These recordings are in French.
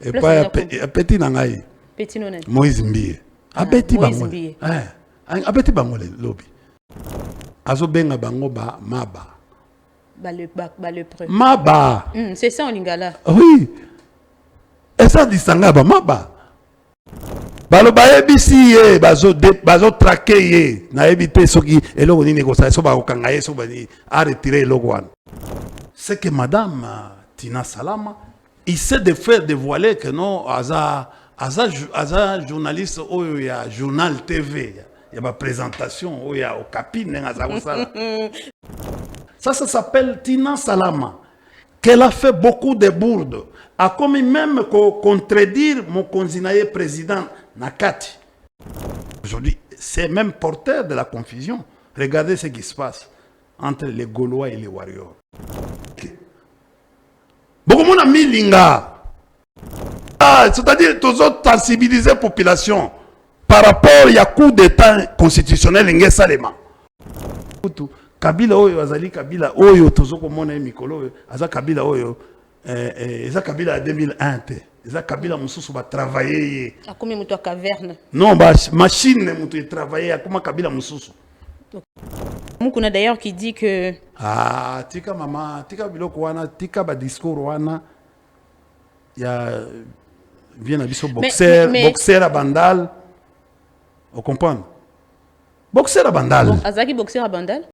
Et pas petit nangai. Petit non. Moïse Mbie. Abeti bango. Abeti bango le lobby. Azo benga bango ba maba. Le preux. Maba. C'est ça en lingala. Oui. Et ça dit sanga ba maba. Baloba ebisi ye bazo traquer ye na ebité soki eloko nini ko sa so ba okanga ye so ba ni a retirer eloko wana. C'est que madame Tina Salama il sait de faire dévoiler que non aza journaliste oyo ya journal TV ya ba présentation oyo ya Okapi nenga ko sala. Ça s'appelle Tina Salama qu'elle a fait beaucoup de bourdes a commis même contredire mon candidat président Nakati. Aujourd'hui, c'est même porteur de la confusion. Regardez ce qui se passe entre les Gaulois et les Warriors. Beaucoup de monde milinga. C'est-à-dire tous autres sensibiliser la population par rapport à coup d'état constitutionnel en Salema. Kabila oyo azali Kabila oyo tozoko mona mikolo aza Kabila oyo eza Kabila 2001 te eza Kabila mususu ba travailler akomi muto caverne non ba machine muto travailler akoma Kabila mususu mukuna d'ailleurs qui dit que tika mama tika biloko wana tika ba discours wana ya vient à biso boxeur à Bandal on comprend boxeur à Bandal azaki boxeur à Bandal.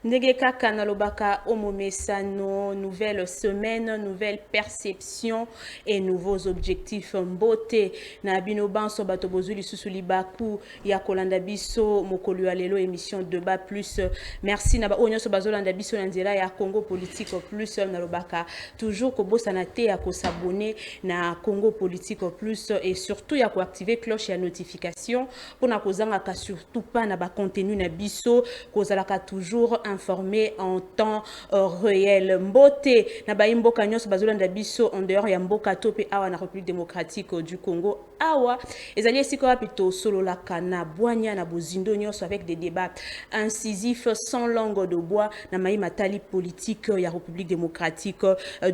Ndenge kaka nalobaka omomesano, nouvelle semaine, nouvelle perception et nouveaux objectifs mbote na bino banso bato bozuli susuli baku ya kolanda biso mokolo ya lelo émission débat plus merci na ba onyo so bazolanda biso na nzela ya Congo politique plus nalobaka toujours ko bosana te ya ko s'abonner na Congo politique plus et surtout ya ko activer cloche ya notification pour na kozanga ka surtout pas na ba contenu na biso kozalaka toujours informé en temps réel. Mbote na baimboka nyos bazolanda biso en dehors ya mboka tope awa na République démocratique du Congo awa ezali esiko rapito solo la kana boanya na bozindo nyos avec des débats incisifs sans langue de bois na maïma tali politique ya République démocratique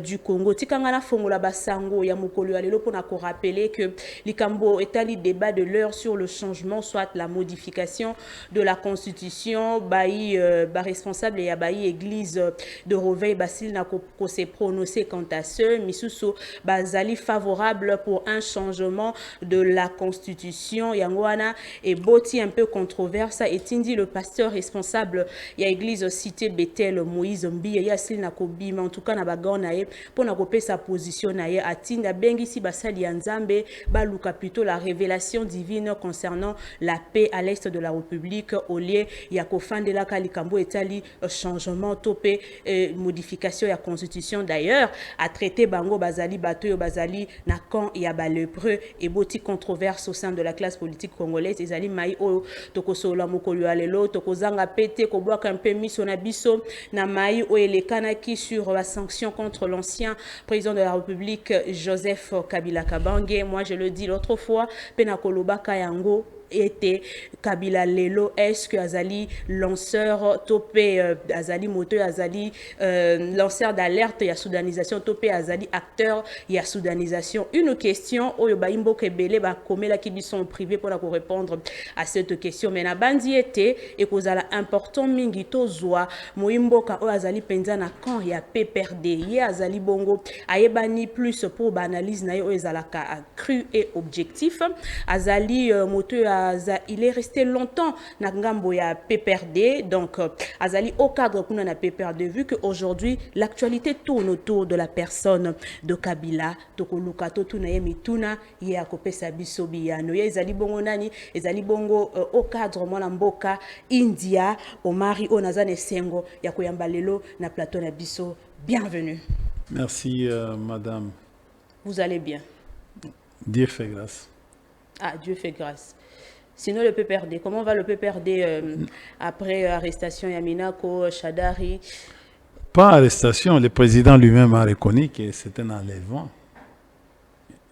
du Congo tikanga na fongola basango ya mokolo ya lelo pona ko rappeler que likambo etali débat de l'heure sur le changement soit la modification de la constitution baï responsable et abayi église de Roveil Basil n'a ko s'est prononcé quant à ce misusu bazali favorable pour un changement de la constitution yangoana et boti un peu controverse et tindi le pasteur responsable ya église cité Bethel Moïse Mbiya yasil na kobima en tout cas na bagona ye pona kopé sa position na ye atinda bengi si basali ya Nzambe baluka plutôt la révélation divine concernant la paix à l'est de la République au lieu ya kofandela kalikambo etali changement topé modification de la constitution d'ailleurs a traité bango bazali bato bazali na camp ya ba lépreux et boti controverse au sein de la classe politique congolaise ezali mai o tokosola mokolo ya lelo tokozanga pété ko boaka un peu miso na biso na mai o elekana ki sur la sanction contre l'ancien président de la République Joseph Kabila Kabange. Moi je le dis l'autre fois pena kolobaka yango était Kabila Lelo est-ce que Azali lanceur topé Azali moteur Azali lanceur d'alerte ya soudanisation topé Azali acteur ya soudanisation une question oyo baimbo kebele ba komela ki bison privé pour la répondre à cette question mais na bandi était et kozala important mingi tozwa moimboka o Azali penza na quand ya PPRD ye Azali bongo ayebani plus pour analyse na yo ezalaka cru et objectif Azali moteur il est resté longtemps na ngambo ya PPRD donc azali au cadre kuna na PPRD vu que aujourd'hui l'actualité tourne autour de la personne de Kabila tokoluka to tuna ye mituna ye akopesa biso biyano ye ezali bongo nani ezali bongo au cadre mwana mboka India Omari Onazane Sengo ya koyamba lelo na plateau na biso bienvenue. Merci madame. Vous allez bien? Dieu fait grâce. Ah Dieu fait grâce. Sinon, le PPRD, comment va le PPRD après arrestation Yaminako, Shadari? Pas arrestation, le président lui-même a reconnu que c'était un enlèvement.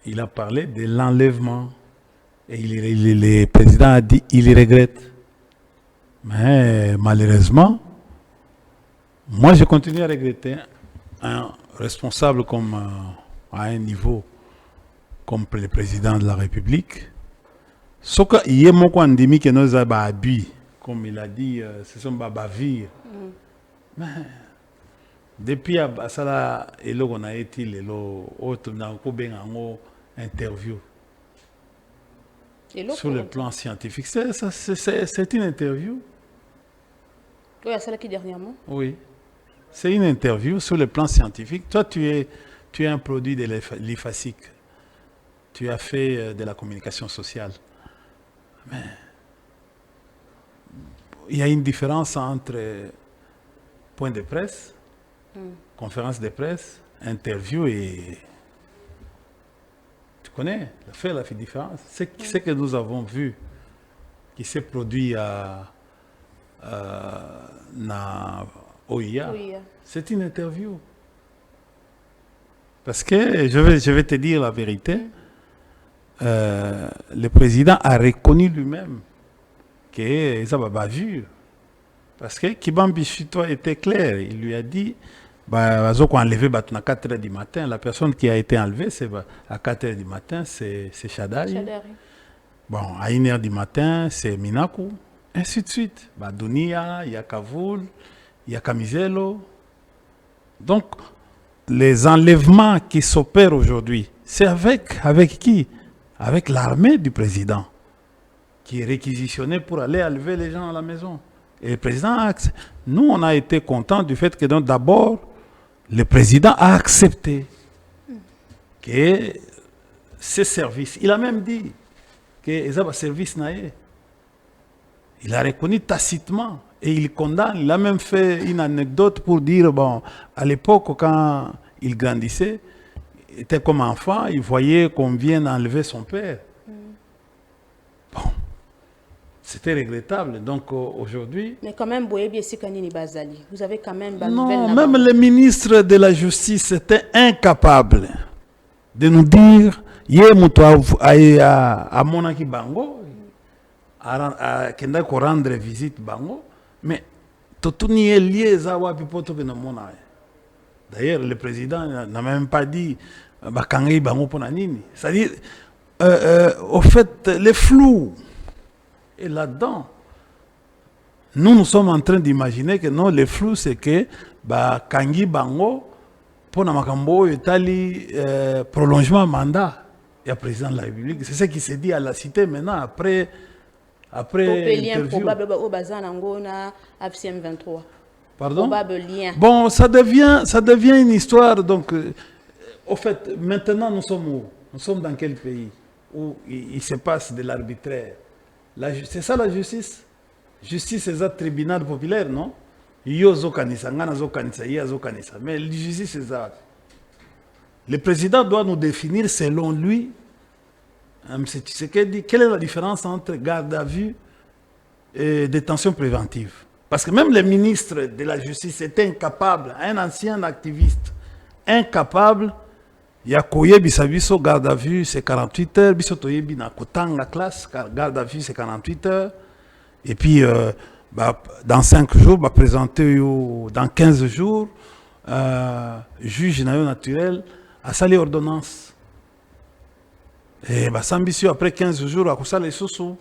Il a parlé de l'enlèvement. Et le président a dit qu'il regrette. Mais malheureusement, moi je continue à regretter un responsable comme à un niveau comme le président de la République. Sauf qu'il y a mon endémique que nous avons abus, comme il a dit, ce sont des bavures. Mais depuis ça, on a été interview sur le plan scientifique. C'est une interview. Oui, celle qui dernièrement. Oui. C'est une interview sur le plan scientifique. Toi, tu es un produit de l'IFASIC. Tu as fait de la communication sociale. Mais il y a une différence entre point de presse, conférence de presse, interview et... Tu connais la différence. C'est ce que nous avons vu qui s'est produit à OIA. C'est une interview. Parce que je vais te dire la vérité. Le président a reconnu lui-même que ça va bavure. Parce que Kibambi Chitoa était clair. Il lui a dit à 4 h du matin. La personne qui a été enlevée, c'est à 4 h du matin, c'est Shadari. Bon, à 1 h du matin, c'est Minaku. Ainsi de suite. Dunia, il y a Kavoul, il y a Kamizelo. Donc, les enlèvements qui s'opèrent aujourd'hui, c'est avec qui? Avec l'armée du président, qui est réquisitionnée pour aller enlever les gens à la maison. Et le président, nous, on a été contents du fait que d'abord, le président a accepté que ces services, il a même dit que les services naïfs, il a reconnu tacitement et il condamne. Il a même fait une anecdote pour dire, bon, à l'époque, quand il grandissait, il était comme enfant, il voyait qu'on vient d'enlever son père. Bon, c'était regrettable. Donc aujourd'hui... Mais quand même, Boyebi et Sikanini Bazali, vous avez quand même... Non, même le ministre de la Justice était incapable de nous dire, à Monaki Bango, à Kendako rendre visite Bango, mais tout est lié à Wapi Poto que nous avons. D'ailleurs, le président n'a même pas dit Bakangi Bango Ponanini. C'est-à-dire, au fait, le flou est là-dedans. Nous sommes en train d'imaginer que non, le flou, c'est que Bakangi Bango, pour Namakambo, Itali, prolongement mandat. Il y a président de la République. C'est ce qui s'est dit à la cité maintenant, après interview. Probable au bazar Angona, FCM 23. Pardon? Lien. Bon, ça devient une histoire. Donc, au fait, maintenant, nous sommes où? Nous sommes dans quel pays où il se passe de l'arbitraire? C'est ça la justice? Justice, c'est un tribunal populaire, non? Mais la justice, c'est ça. Le président doit nous définir selon lui. Quelle est la différence entre garde à vue et détention préventive? Parce que même le ministre de la Justice était incapable, un ancien activiste, incapable, il y a Koye Bisabiso, garde à vue, c'est 48 heures, Bisoto Yebi na Kotang, la classe, garde à vue, c'est 48 heures. Et puis, dans 5 jours, présenter dans 15 jours, juge naturel, à salir ordonnance. Et Sambisio, après 15 jours, à Koussa les sous.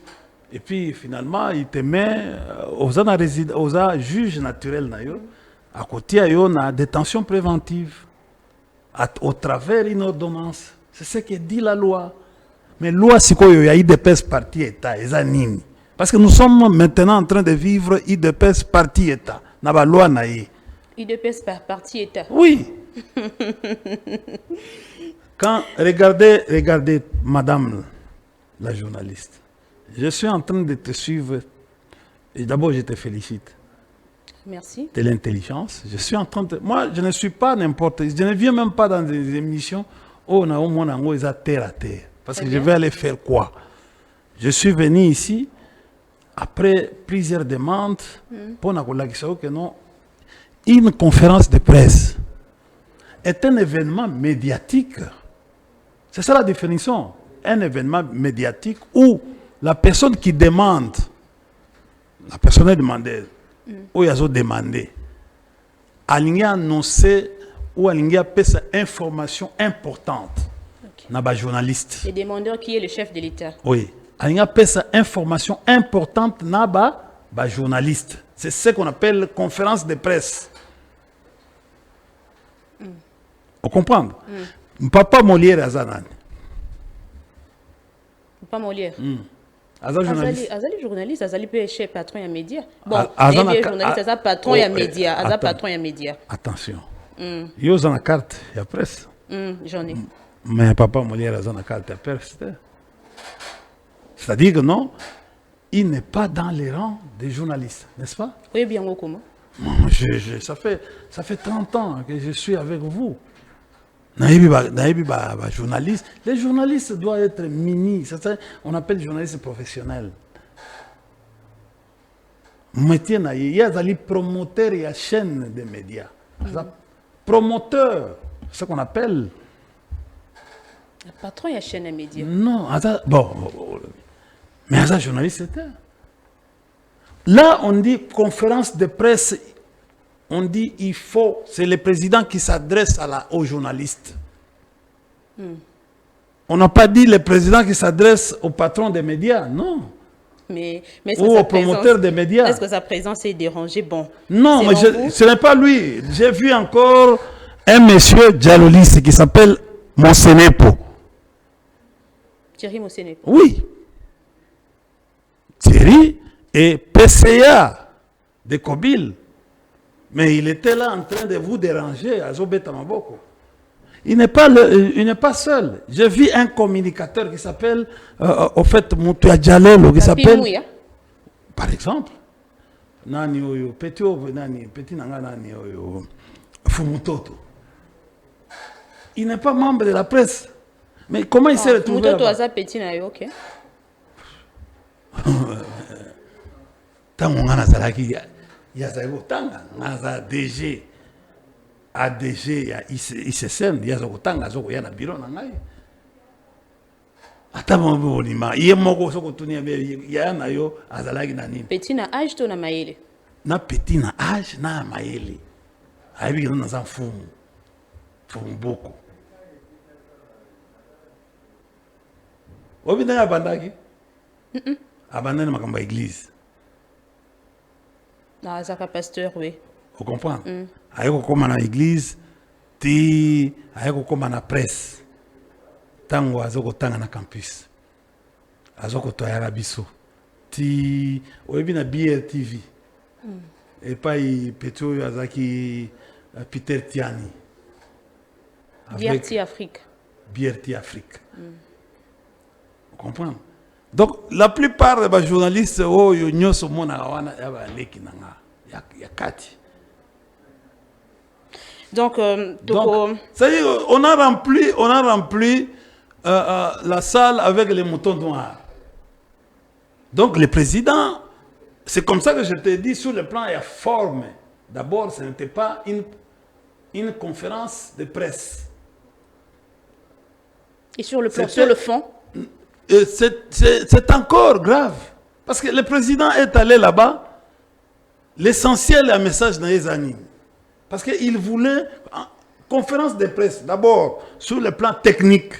Et puis finalement, il te met aux juges naturels. À côté, il y a une détention préventive au travers d'une ordonnance. C'est ce que dit la loi. Mais la loi, c'est qu'il y a IDPS parti État. Parce que nous sommes maintenant en train de vivre IDPS parti État. N'a pas loi naïe. IDPS parti État. Oui. Quand regardez madame la journaliste, je suis en train de te suivre et d'abord je te félicite. Merci. De l'intelligence. Je suis en train de... Moi, je ne suis pas n'importe... Je ne viens même pas dans des émissions où on a au moins terre à terre. Parce que je vais aller faire quoi? Je suis venu ici après plusieurs demandes, pour que non, une conférence de presse est un événement médiatique. C'est ça la définition. Un événement médiatique où la personne qui demande, la personne est demandée, ou il y a demandé, elle a annoncé ou elle a fait information importante dans les journalistes. Le demandeur qui est le chef de l'État. Oui. Elle a fait information importante dans les journalistes. C'est ce qu'on appelle conférence de presse. Vous comprenez? Papa Molière Azanani. Pas Molière. Journaliste. Azali journaliste, Azali peut chef patron et média. Bon, journaliste, Azali patron et média, Azali patron et média. Attention. Il y a une carte, il y a presse. J'en ai. Mais papa Molière a une carte, il y a presse. C'est-à-dire que non, il n'est pas dans les rangs des journalistes, n'est-ce pas? Oui, bien comment? Ça fait 30 ans que je suis avec vous. Journaliste. Les journalistes doivent être mini. On appelle journalistes professionnels. Il y a des promoteurs et chaîne des médias. Promoteur, c'est ce qu'on appelle. Le patron et chaîne des médias. Non, bon. Mais un journaliste, c'était. Là, on dit conférence de presse. On dit c'est le président qui s'adresse aux journalistes. On n'a pas dit le président qui s'adresse au patron des médias, non. Mais ou au promoteur des médias. Est-ce que sa présence est dérangée? Bon. Non, mais ce n'est pas lui. J'ai vu encore un monsieur dialoliste qui s'appelle Monsenepo. Thierry Monsenepo. Oui. Thierry est PCA de Kobil. Mais il était là en train de vous déranger à Zobeta Maboko. Il n'est pas seul. J'ai vu un communicateur qui s'appelle, au fait, Moutoua Dialelo, qui s'appelle, par exemple, Nani Oyo, Petit Nanga Nani Oyo, Fumutoto. Il n'est pas membre de la presse. Mais comment il s'est retrouvé là-bas? Fumutoto Aza Petit Nayo, ok. Tant on a Zalaki. Il y a un DG, ADG, il y a ICSN, il y a un bureau. Il y a un petit na âge to na maele. Na petit na âge na maele. Il y a un enfant. Beaucoup. Vous avez abandonné? Abandonné ma église. Ah, Zaka pasteur, oui. Vous comprenez? Aïe, comme dans l'église, aïe, comme dans la presse. Tango azoko tanga na campus. Azoko toyara biso. Ti oyebi na BRTV. Et pas Petro Yazaki Peter Tiani. BRT Afrique. BRT Afrique. Vous comprenez? Donc, la plupart des journalistes, ils sont donc, c'est-à-dire, on a rempli la salle avec les moutons noirs. Donc, le président, c'est comme ça que je te dis, sur le plan et la forme. D'abord, ce n'était pas une conférence de presse. Et sur le plan, sur le fond? C'est encore grave. Parce que le président est allé là-bas. L'essentiel est un message dans les années. Parce qu'il voulait, conférence de presse, d'abord, sur le plan technique,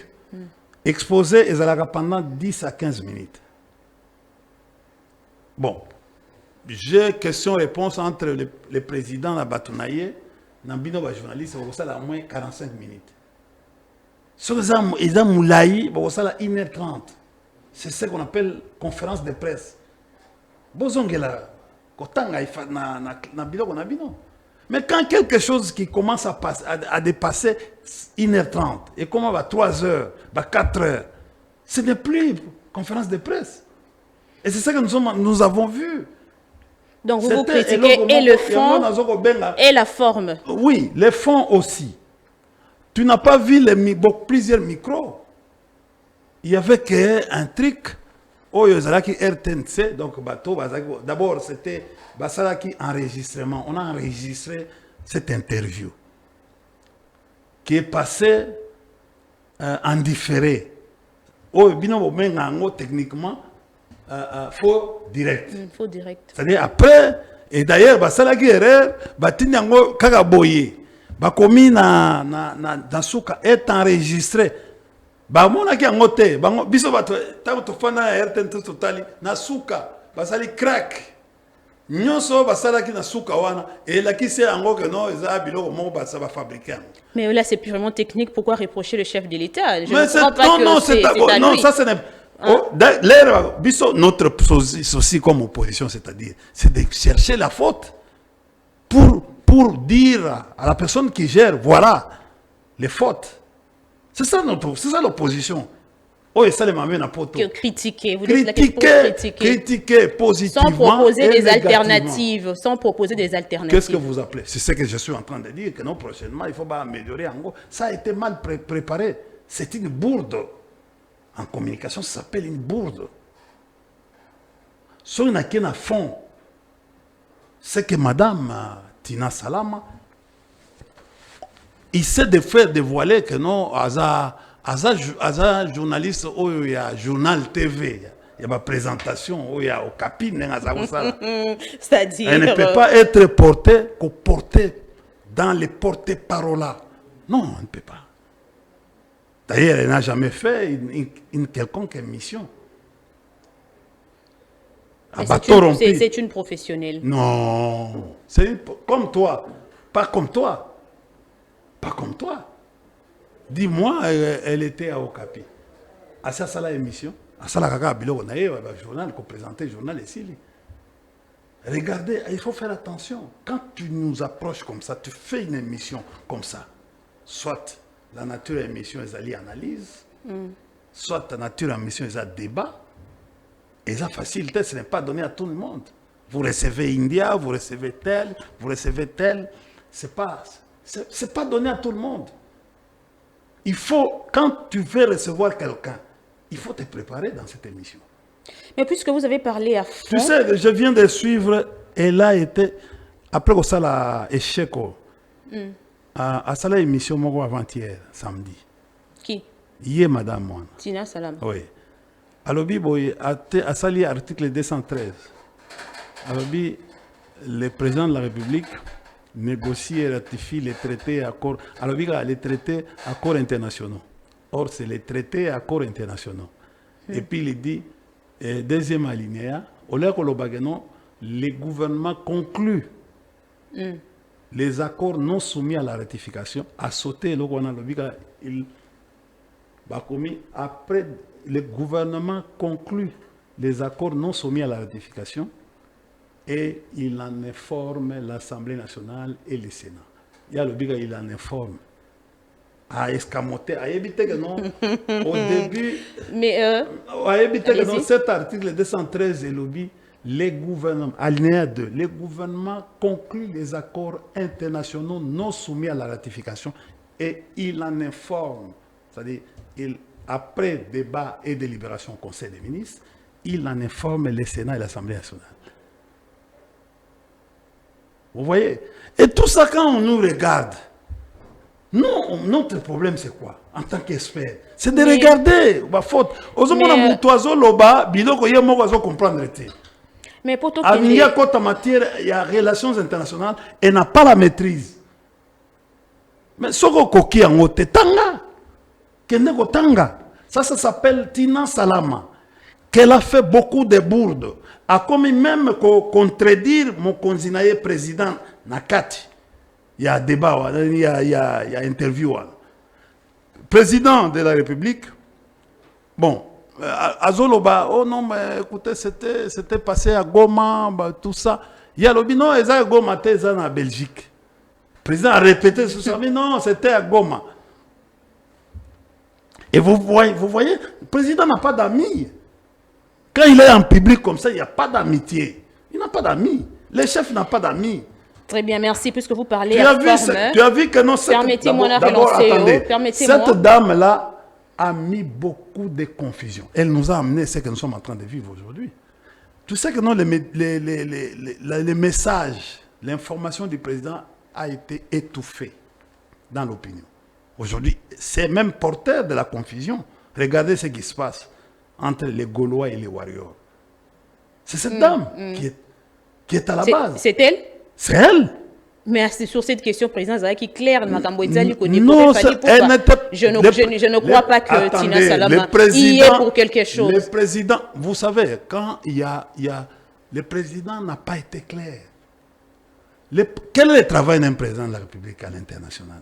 exposé pendant 10 à 15 minutes. Bon, j'ai question-réponse entre le président et la Batounaye, Nambino, le journaliste, ça a au moins 45 minutes. Ils ont moulaï, ça a 1h30. C'est ce qu'on appelle conférence de presse. Bozongela, mais quand quelque chose qui commence à dépasser 1h30, et comment va 3h, 4h, ce n'est plus conférence de presse. Et c'est ça que nous avons vu. Donc vous critiquez et le fond et la forme. Oui, le fond aussi. Tu n'as pas vu plusieurs micros. Il y avait un truc Oyo Zalaki RTNC, donc bateau, d'abord c'était Basalaki enregistrement. On a enregistré cette interview qui est passée en différé. Oyo bino mengango techniquement faux direct. Faux direct. C'est-à-dire après, et d'ailleurs Basalaki erreur, Batinyango Kagaboye, Bakomi na Suka est enregistré. Bamona ki angote bango biso bato tango tofana RTN totali na suka basali crack nyonso basala ki na suka wana et la ki c'est ango que non eza biloko mo basa ba fabriquer. Mais là c'est purement technique, pourquoi reprocher le chef de l'État? Je ne crois pas que c'est non, ça ce n'est l'air biso notre souci comme opposition, c'est-à-dire c'est de chercher la faute pour dire à la personne qui gère voilà les fautes. C'est ça l'opposition. Oh, et ça les m'amène à poto. Critiquer, vous critiquer positivement. Sans proposer des alternatives. Sans proposer des alternatives. Qu'est-ce que vous appelez? C'est ce que je suis en train de dire, que non, prochainement, il faut pas améliorer. En gros, ça a été mal préparé. C'est une bourde. En communication, ça s'appelle une bourde. Ce qu'on a qu'un fond, c'est que Madame Tina Salama, il essaie de faire dévoiler que non, Aza journaliste, il y a journal TV, il y a ma présentation, il y a au capi, c'est-à-dire. Elle ne peut pas être portée dans les porte-paroles. Non, elle ne peut pas. D'ailleurs, elle n'a jamais fait une quelconque émission. C'est une professionnelle. Non, c'est comme toi, pas comme toi. Pas comme toi. Dis-moi, elle était à Okapi. À ça la émission. À ça la journal, qu'on présentait le journal ici. Regardez, il faut faire attention. Quand tu nous approches comme ça, tu fais une émission comme ça. Soit la nature de l'émission est allée analyse, soit la nature de l'émission est à débat. Et ça facilité, ce n'est pas donné à tout le monde. Vous recevez India, vous recevez tel, c'est pas donné à tout le monde. Il faut, quand tu veux recevoir quelqu'un, il faut te préparer dans cette émission. Mais puisque vous avez parlé à fond... Tu sais, je viens de suivre, elle a été, après ça, la échec, à ça, l'émission, avant-hier, samedi. Qui? Hier, madame, moi. Tina Salam. Oui. Alors, à ça, l'article 213. Alors, le président de la République négocie et ratifie les traités et accords. Alors, les traités et accords internationaux. Or, c'est les traités et accords internationaux. Et puis, il dit, deuxième alinéa, les gouvernements concluent les accords non soumis à la ratification. À sauter, après, le gouvernement conclut les accords non soumis à la ratification. Et il en informe l'Assemblée nationale et le Sénat. Il y a le biga, il en informe. À escamoter, à éviter que non, au début, mais à éviter que non, cet article 213 est lobby, les gouvernements, alinéa 2, les gouvernements concluent les accords internationaux non soumis à la ratification et il en informe, c'est-à-dire, après débat et délibération au Conseil des ministres, il en informe le Sénat et l'Assemblée nationale. Vous voyez? Et tout ça, quand on nous regarde, non, notre problème, c'est quoi? En tant qu'expert, c'est de regarder ma faute. Mais pour en matière, il y a relations internationales, elle n'a pas la maîtrise. Mais ce qu'on a en tanga, ça s'appelle Tina Salama, qu'elle a fait beaucoup de bourdes. A comme même contredire mon conseiller président Nakati. Il y a débat, il y a interview. Président de la République, bon, Azoloba, oh non, mais écoutez, c'était passé à Goma, tout ça. Il y a le non, ils ont Goma, ils en Belgique. Le président a répété ce soir, mais non, c'était à Goma. Et vous voyez, le président n'a pas d'amis. Quand il est en public comme ça, il n'y a pas d'amitié. Il n'a pas d'amis. Le chef n'a pas d'amis. Très bien, merci, puisque vous parlez tu as vu que non, permettez-moi d'abord, attendez, cette dame-là, a mis beaucoup de confusion. Elle nous a amené ce que nous sommes en train de vivre aujourd'hui. Tu sais que non, les messages, l'information du président a été étouffée dans l'opinion. Aujourd'hui, c'est même porteur de la confusion. Regardez ce qui se passe entre les Gaulois et les Warriors. C'est cette dame qui est à la base. C'est elle? C'est elle. Mais sur cette question, président Zaki, clair, Non, je ne crois pas que Tina Salama y est pour quelque chose. Le président, vous savez, quand il y a le président n'a pas été clair. Quel est le travail d'un président de la République à l'international?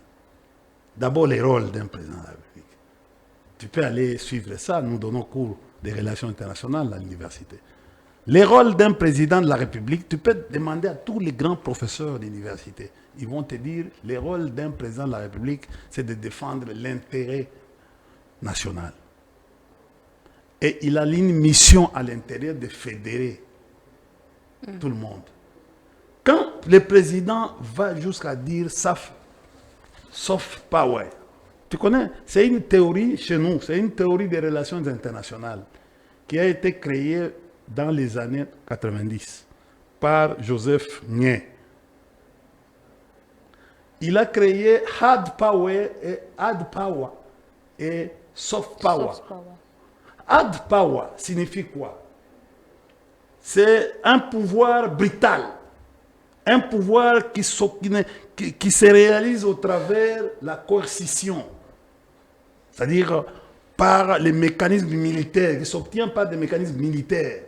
D'abord, les rôles d'un président de la République. Tu peux aller suivre ça, nous donnons cours des relations internationales à l'université. Les rôles d'un président de la République, tu peux demander à tous les grands professeurs d'université. Ils vont te dire, les rôles d'un président de la République, c'est de défendre l'intérêt national. Et il a une mission à l'intérieur de fédérer tout le monde. Quand le président va jusqu'à dire soft power, tu connais, c'est une théorie chez nous, c'est une théorie des relations internationales qui a été créée dans les années 90 par Joseph Nye. Il a créé hard power et soft power. Hard power signifie quoi? C'est un pouvoir brutal, un pouvoir qui se réalise au travers la coercition, c'est-à-dire par les mécanismes militaires, qui ne s'obtient pas des mécanismes militaires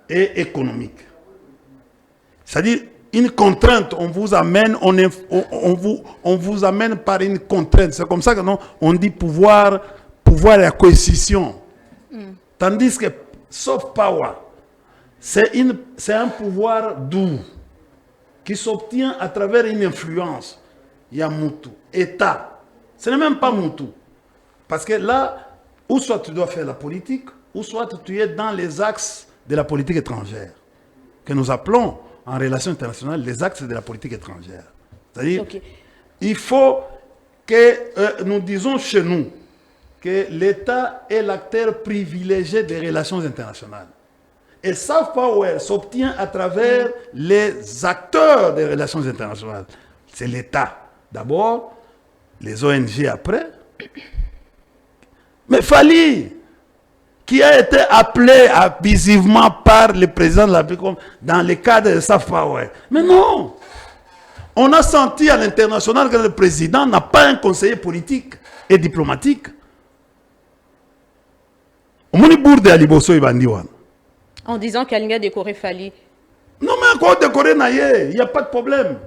et économiques. C'est-à-dire une contrainte, on vous amène, on vous amène par une contrainte. C'est comme ça que on dit pouvoir et la coercition. Tandis que soft power, c'est un pouvoir doux qui s'obtient à travers une influence. Il y a Moutou, État. Ce n'est même pas Moutou. Parce que là, ou soit tu dois faire la politique, ou soit tu es dans les axes de la politique étrangère, que nous appelons en relations internationales les axes de la politique étrangère. C'est-à-dire, il faut que nous disons chez nous que l'État est l'acteur privilégié des relations internationales. Et soft power s'obtient à travers les acteurs des relations internationales. C'est l'État. D'abord, les ONG après. Mais Fali, qui a été appelé abusivement par le président de la République dans le cadre de soft power. Mais non! On a senti à l'international que le président n'a pas un conseiller politique et diplomatique. En disant qu'elle a décoré Fali. Non, mais quand décoré, il n'y a pas de problème.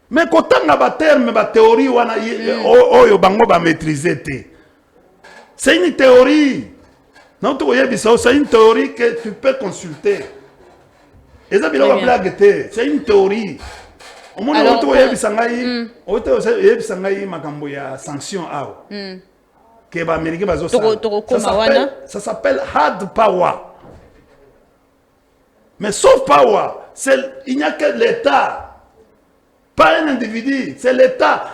Mais quand on a des termes, des théories, on va maîtriser. C'est une théorie. C'est une théorie que tu peux consulter. C'est une théorie. Alors, ça s'appelle hard power. Mais soft power, il n'y a que l'État, pas un individu, c'est l'État.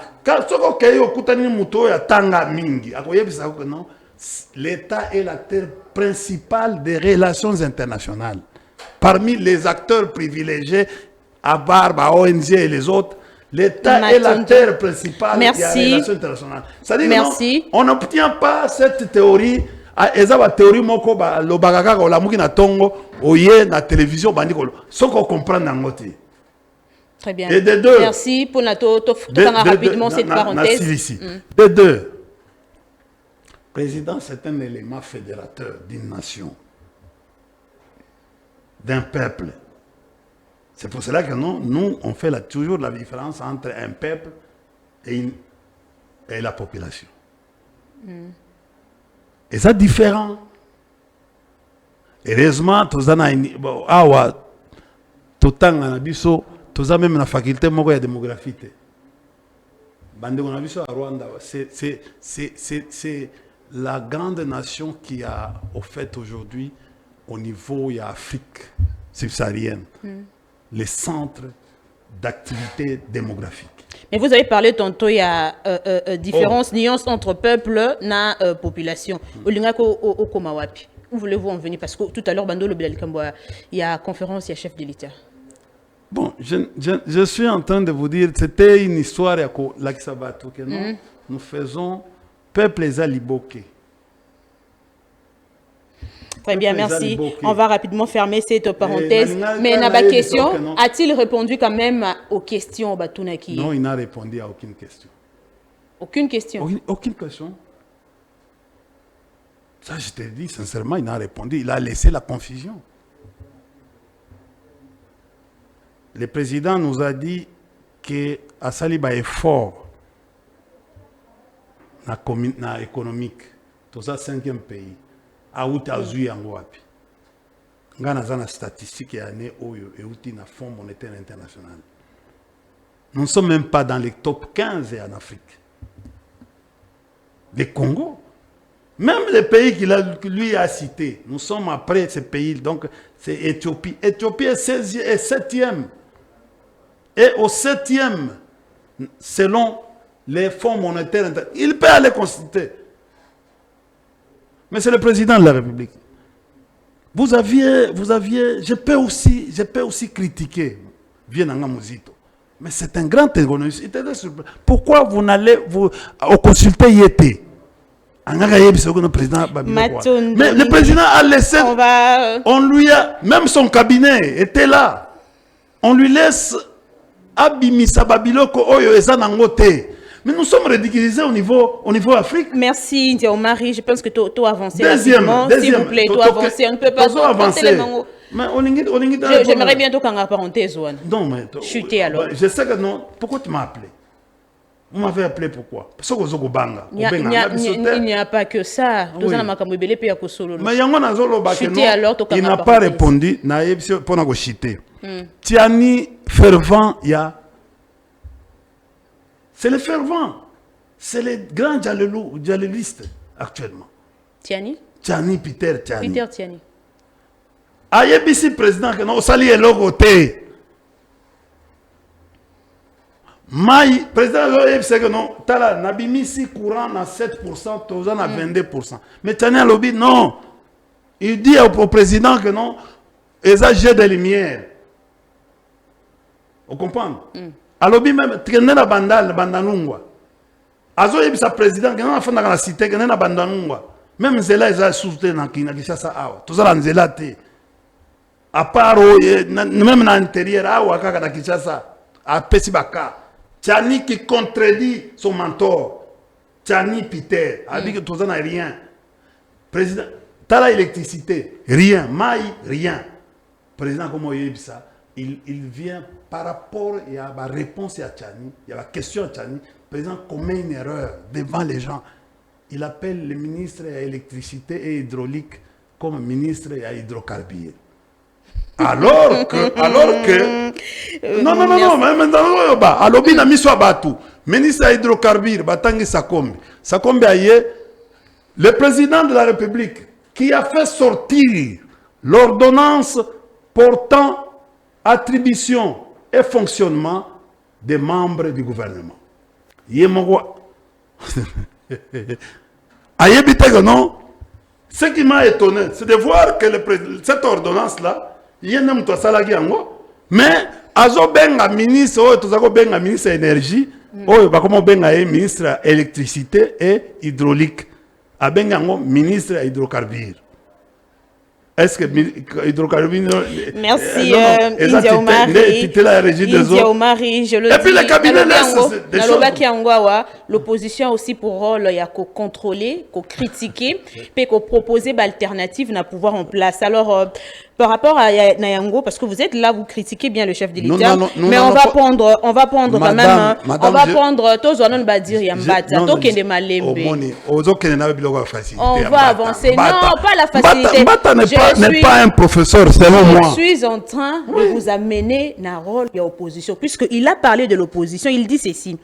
L'État est l'acteur principal des relations internationales. Parmi les acteurs privilégiés, à Barbe, à ONG et les autres, l'État est l'acteur principal des relations internationales. C'est-à-dire on n'obtient pas cette théorie. Eza théorie moko ba lo bagaka ko la muki na tongo oye na télévision bandi ko soko comprendre ngoti. Très bien. Et de deux. Merci pour rapidement cette parenthèse. De deux. Président, c'est un élément fédérateur d'une nation, d'un peuple. C'est pour cela que nous on fait toujours la différence entre un peuple et la population. Et c'est différent. Heureusement, tout ça même la faculté de démographie. C'est la grande nation qui a offert aujourd'hui au niveau de l'Afrique subsaharienne les centres d'activité démographique. Mais vous avez parlé tantôt, il y a différence, nuances entre peuple et population. Où voulez-vous en venir? Parce que tout à l'heure, il y a conférence, il y a chef de l'État. Bon, je suis en train de vous dire, c'était une histoire à l'Akisabato que nous faisons peuple les aliboké. Très bien, merci. On va rapidement fermer cette parenthèse. Mais Naba question, a-t-il répondu quand même aux questions Batunaki? Non, il n'a répondu à aucune question. Aucune question? Aucune question. Ça, je te dis sincèrement, il n'a répondu. Il a laissé la confusion. Le président nous a dit que Assaliba est fort dans économique. Tout ça, 5e pays. A outi azui yango wapi. Ngana zana statistique ya année oyo et outi na Fonds monétaire international. Nous ne sommes même pas dans les top 15 en Afrique. Le Congo. Même les pays qu'il lui a cités, nous sommes après ces pays. Donc, c'est Éthiopie. Éthiopie est 7e. Et au 7e, selon les fonds monétaires internationaux, il peut aller consulter. Mais c'est le président de la République. Vous aviez, je peux aussi critiquer Vienanga Muzito. Mais c'est un grand économiste. Pourquoi vous n'allez au consulter Yété? Mais le président a laissé, on lui a, même son cabinet était là. On lui laisse Abimisa Babiloko Oyo Ezanangote. Mais nous sommes ridiculisés au niveau Afrique. Merci, Ndiaomari. Je pense que tu as avancé. Deuxième. S'il vous plaît, tu as avancé. On ne peut pas avancer. Mais j'aimerais bien toquer en parenthèse. Non, mais... Chuter alors. Je sais que non. Pourquoi tu m'as appelé? Vous m'avez appelé pourquoi? Parce que vous il n'y a pas que ça. Mais il n'a pas répondu. Tiani fervent, il y a... C'est le fervent. C'est le grand djaléliste actuellement. Tiani Peter Tiani. Peter Tiani. Ayebisi président que non, sali est le côté. Maï, président c'est que non, tala nabimisi courant à 7%, tozan à 22%. Mais Tiani a lobby, non. Il dit au président que non, ils ont jet de lumière. Vous comprenez? Alobi même traîner la bandanungwa. Azo yebisa président que non afanda la cité que na bandanungwa. Même zela ils soutenu na Kinshasa awa. Tout ça la nzela te. À part même na intérieur awa kaka na Kinshasa a pesi baka. Tiani qui contredit son mentor. Tiani Peter a dit que tout ça n'a rien. Président tala électricité, rien, maï, rien. Président comme yebisa, il vient par rapport à la réponse à Tiani, il y a la question à Tiani, le président commet une erreur devant les gens. Il appelle le ministre à l'électricité et hydraulique comme ministre à hydrocarbures. Alors que non, mais maintenant, alors il a mis sur Batou, ministre à hydrocarbures, Batangi Sakombe. Sakombe aye, le président de la République qui a fait sortir l'ordonnance portant attribution et fonctionnement des membres du gouvernement. Non, ce qui m'a étonné, c'est de voir que cette ordonnance-là, mais azobenga ministre, benga ministre énergie, benga ministre électricité et hydraulique, abenga ministre hydrocarbures. Est-ce que merci India Omari, je le dis. Et puis le cabinet laisse l'opposition aussi pour rôle il y a qu'au contrôler, qu'au critiquer, puis qu'au proposer d'alternatives n'a pouvoir en place. Alors par rapport à Nayango, parce que vous êtes là, vous critiquez bien le chef de l'État, mais on va prendre quand même, on va prendre tous on va dire Yambata, Tokende Malembe. On va avancer. Non, pas la facilité. N'est pas un professeur, selon moi. Je suis en train de vous amener dans le rôle de l'opposition, puisqu'il a parlé de l'opposition, il dit ceci.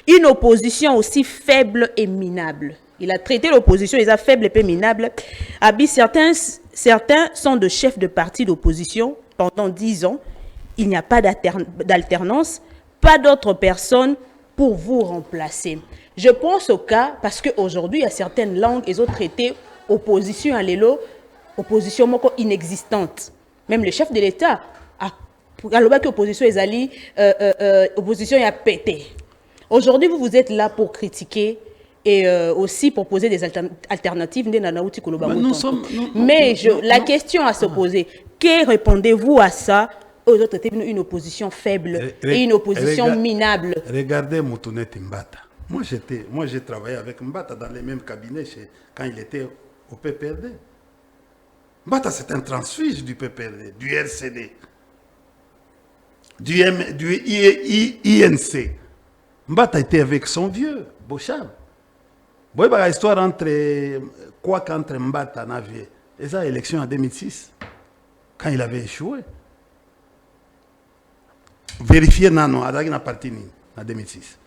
Une opposition aussi faible et minable. Il a traité l'opposition, ils sont faibles et minables. Certains sont de chefs de parti d'opposition pendant 10 ans. Il n'y a pas d'alternance, pas d'autres personnes pour vous remplacer. Je pense au cas, parce qu'aujourd'hui, il y a certaines langues, ils ont traité opposition à l'élo, opposition moko inexistante. Même le chef de l'État a que opposition opposition a pété. Aujourd'hui, vous êtes là pour critiquer et aussi pour poser des alternatives. Mais la question à se poser, que répondez-vous à ça? Aux autres, une opposition faible et une opposition minable. Regardez Moutoune Mbata. Moi, j'ai travaillé avec Mbata dans les mêmes cabinets quand il était au PPRD. Mbata, c'est un transfuge du PPRD, du RCD, du INC. Mbata était avec son vieux, Bocham. Vous voyez l'histoire entre Mbata et Navier. Et ça, élection en 2006, quand il avait échoué. Vérifiez Nano, à la partie en 2006.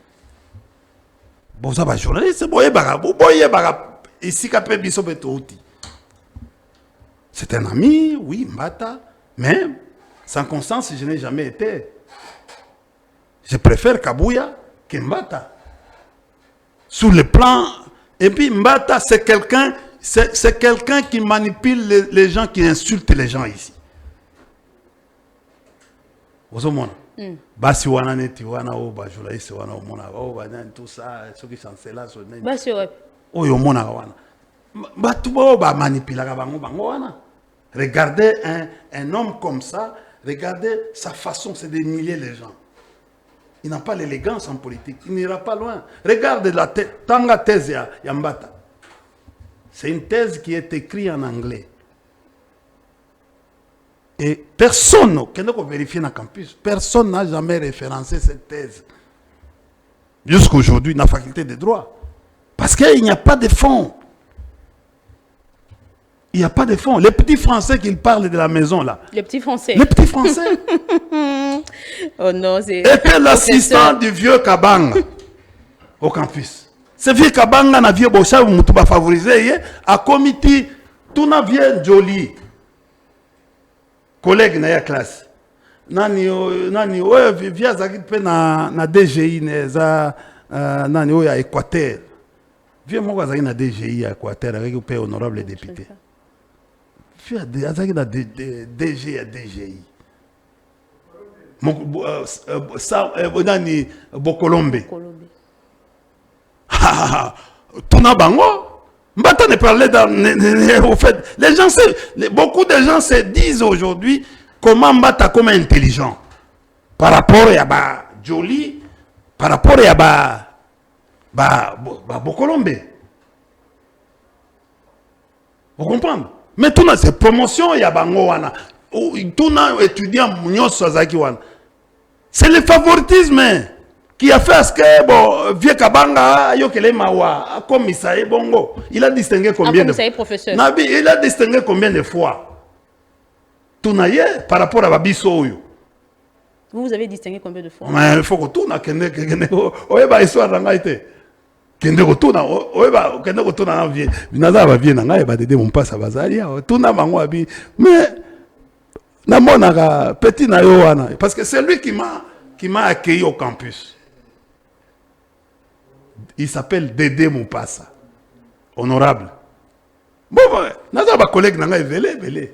Bon, ça va, journaliste, ici, c'est un ami, oui, Mbata, mais sans Constance, je n'ai jamais été. Je préfère Kabouya que Mbata. Sur le plan. Et puis Mbata, c'est quelqu'un qui manipule les gens, qui insulte les gens ici. Vous voyez? Basi wana neti wana o ba journaliste wana o mona o ba tout ça ceux qui sont là so neti basi ouais o yo mona wana ba tout ba manipula ka bango wana. Regardez un homme comme ça, regardez sa façon, c'est de humilier les gens. Il n'a pas l'élégance en politique, il n'ira pas loin. Regardez la tanga thèse ya Mbata. C'est une thèse qui est écrite en anglais. Et personne, qui n'a vérifié dans le campus, personne n'a jamais référencé cette thèse. Jusqu'à aujourd'hui, dans la faculté de droit. Parce qu'il n'y a pas de fonds. Il n'y a pas de fonds. Les petits Français qui parlent de la maison, là. Les petits Français. Les petits Français. Oh non, c'est... Était l'assistant du vieux Kabanga au campus. Ce vieux Kabanga n'a vieux Bocha, vous m'avez favorisé, à comité, tout n'a vieux joli. Collègue na ya classe nani oyo via zaki pe na DGI neza nani oyo ya Équateur via moko zaki na DGI ya Équateur avec pe honorable député via zaki na DG ya DGI nani Bokolombe tuna bango Mbata ne parlait au fait, beaucoup de gens se disent aujourd'hui comment Mbata comme intelligent par rapport à ba Jolie, par rapport à ba Bokolombe. Vous comprenez? Mais tout na c'est promotion ya bango wana. Tout na étudiant Mounioso Azaki wana. C'est le favoritisme qui a fait ce que bon vieux Kabanga yokele mawa comme Isaïe Bongo, il a distingué combien de fois professeur. Nabi, il a distingué combien de fois tout naïe par rapport à Babiso. Vous avez distingué combien de fois? Mais il faut que tout na kende oyeba histoire nanga été kende ko tout na oyeba kende ko tout na vie binaza ba vie nanga ba dede mon passa bazali tout na bango abi mais na monaka petit na yo wana parce que c'est lui qui m'a accueilli au campus. Il s'appelle Dédé Moupassa. Honorable. Bon, nous avons un collègue qui est velé.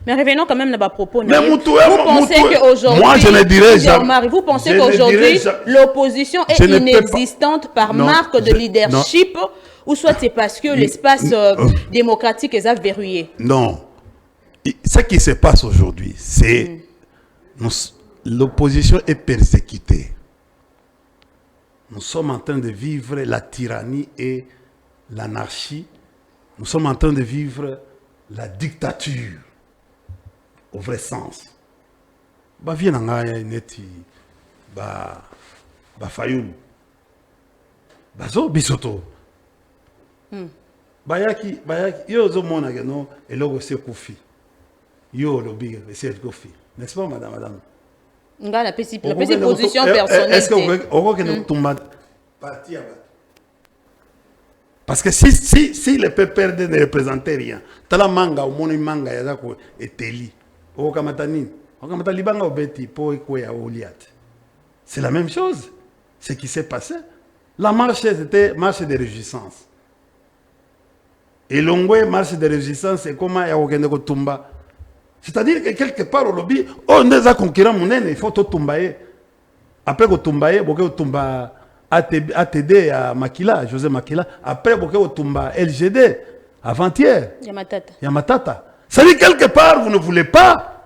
Mais revenons quand même à propos. Mais vous pensez qu'aujourd'hui, moi je ne dirais jamais. Vous pensez qu'aujourd'hui, l'opposition est inexistante par marque de leadership ou soit c'est parce que l'espace démocratique est verrouillé? Non. Ce qui se passe aujourd'hui, c'est l'opposition est persécutée. Nous sommes en train de vivre la tyrannie et l'anarchie. Nous sommes en train de vivre la dictature, au vrai sens. Bah viens en neti, bah fayoum, bah zo bisoto. Bah yaki, yo zo mona geno elogo se kofi, yo lobi se kofi, n'est-ce pas madame? La position personnelle. Est-ce que vous avez parti parce que si le PPRD ne représentait rien, tala manga, ou moni manga, yazako eteli. Ou kamatani, ou kamatali banga obeti, po ekwe ya oliat. C'est la même chose. ce qui s'est passé. La marche, c'était marche de résistance. Et Longwe, marche de résistance, c'est comment il y a aucun Tumba. C'est-à-dire que quelque part, au lobby, on est à conquérir mon il faut tout tomber. Après que tomber, beaucoup tomba ATD à Makila, José Makila. Après, beaucoup tomba LGD, avant-hier. Yamatata. Ça dit quelque part, vous ne voulez pas.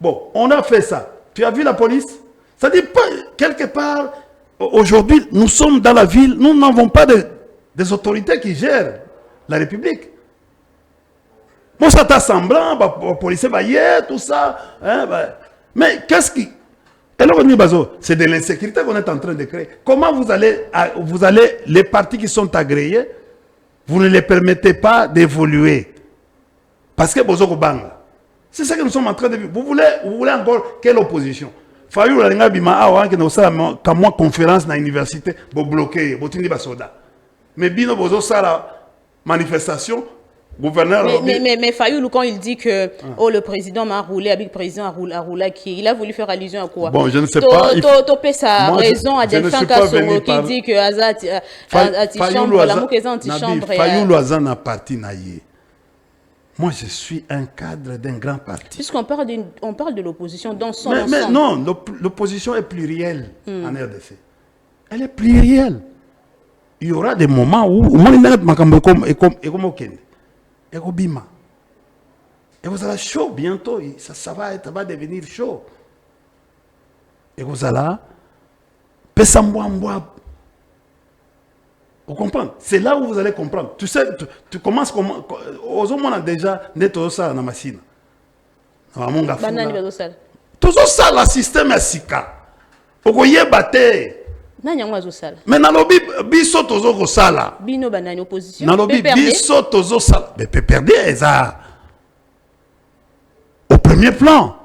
Bon, on a fait ça. Tu as vu la police? Ça dit pas, quelque part, aujourd'hui, nous sommes dans la ville, nous n'avons pas des autorités qui gèrent la République. Bon, ça t'a semblant, les policiers, tout ça. Hein, mais qu'est-ce qui... C'est de l'insécurité qu'on est en train de créer. Comment vous allez, les partis qui sont agréés, vous ne les permettez pas d'évoluer. Parce que c'est ça que nous sommes en train de vivre. Vous voulez encore quelle opposition? Fayou la bima awa que nous sommes comme moi conférence dans l'université pour bloquer, pour tenir basoda. Mais bino bozo ça la manifestation gouverneur. Mais Fayou quand il dit que le président m'a roulé avec le président a roulé qui il a voulu faire allusion à quoi? Bon, je ne sais pas. Topé sa raison à Delphin Kassongo qui dit que Azat anti-chambre la moukaisa anti-chambre. Fayou Loazan n'a parti naïe. Moi, je suis un cadre d'un grand parti. Puisqu'on parle de l'opposition dans son ensemble. Mais non, l'opposition est plurielle en RDC. Elle est plurielle. Il y aura des moments où et vous allez chaud bientôt. Ça va devenir chaud. Et vous allez vous comprenez? C'est là où vous allez comprendre. Tu sais, tu commences comme... Aux hommes, on a déjà net tout ça dans la machine. Tout ça, le système est sika. Vous batté. Mais dans le biso tozo ko sala. Bino banani opposition. Dans le biso tozo sala. Mais PPRD est au premier plan.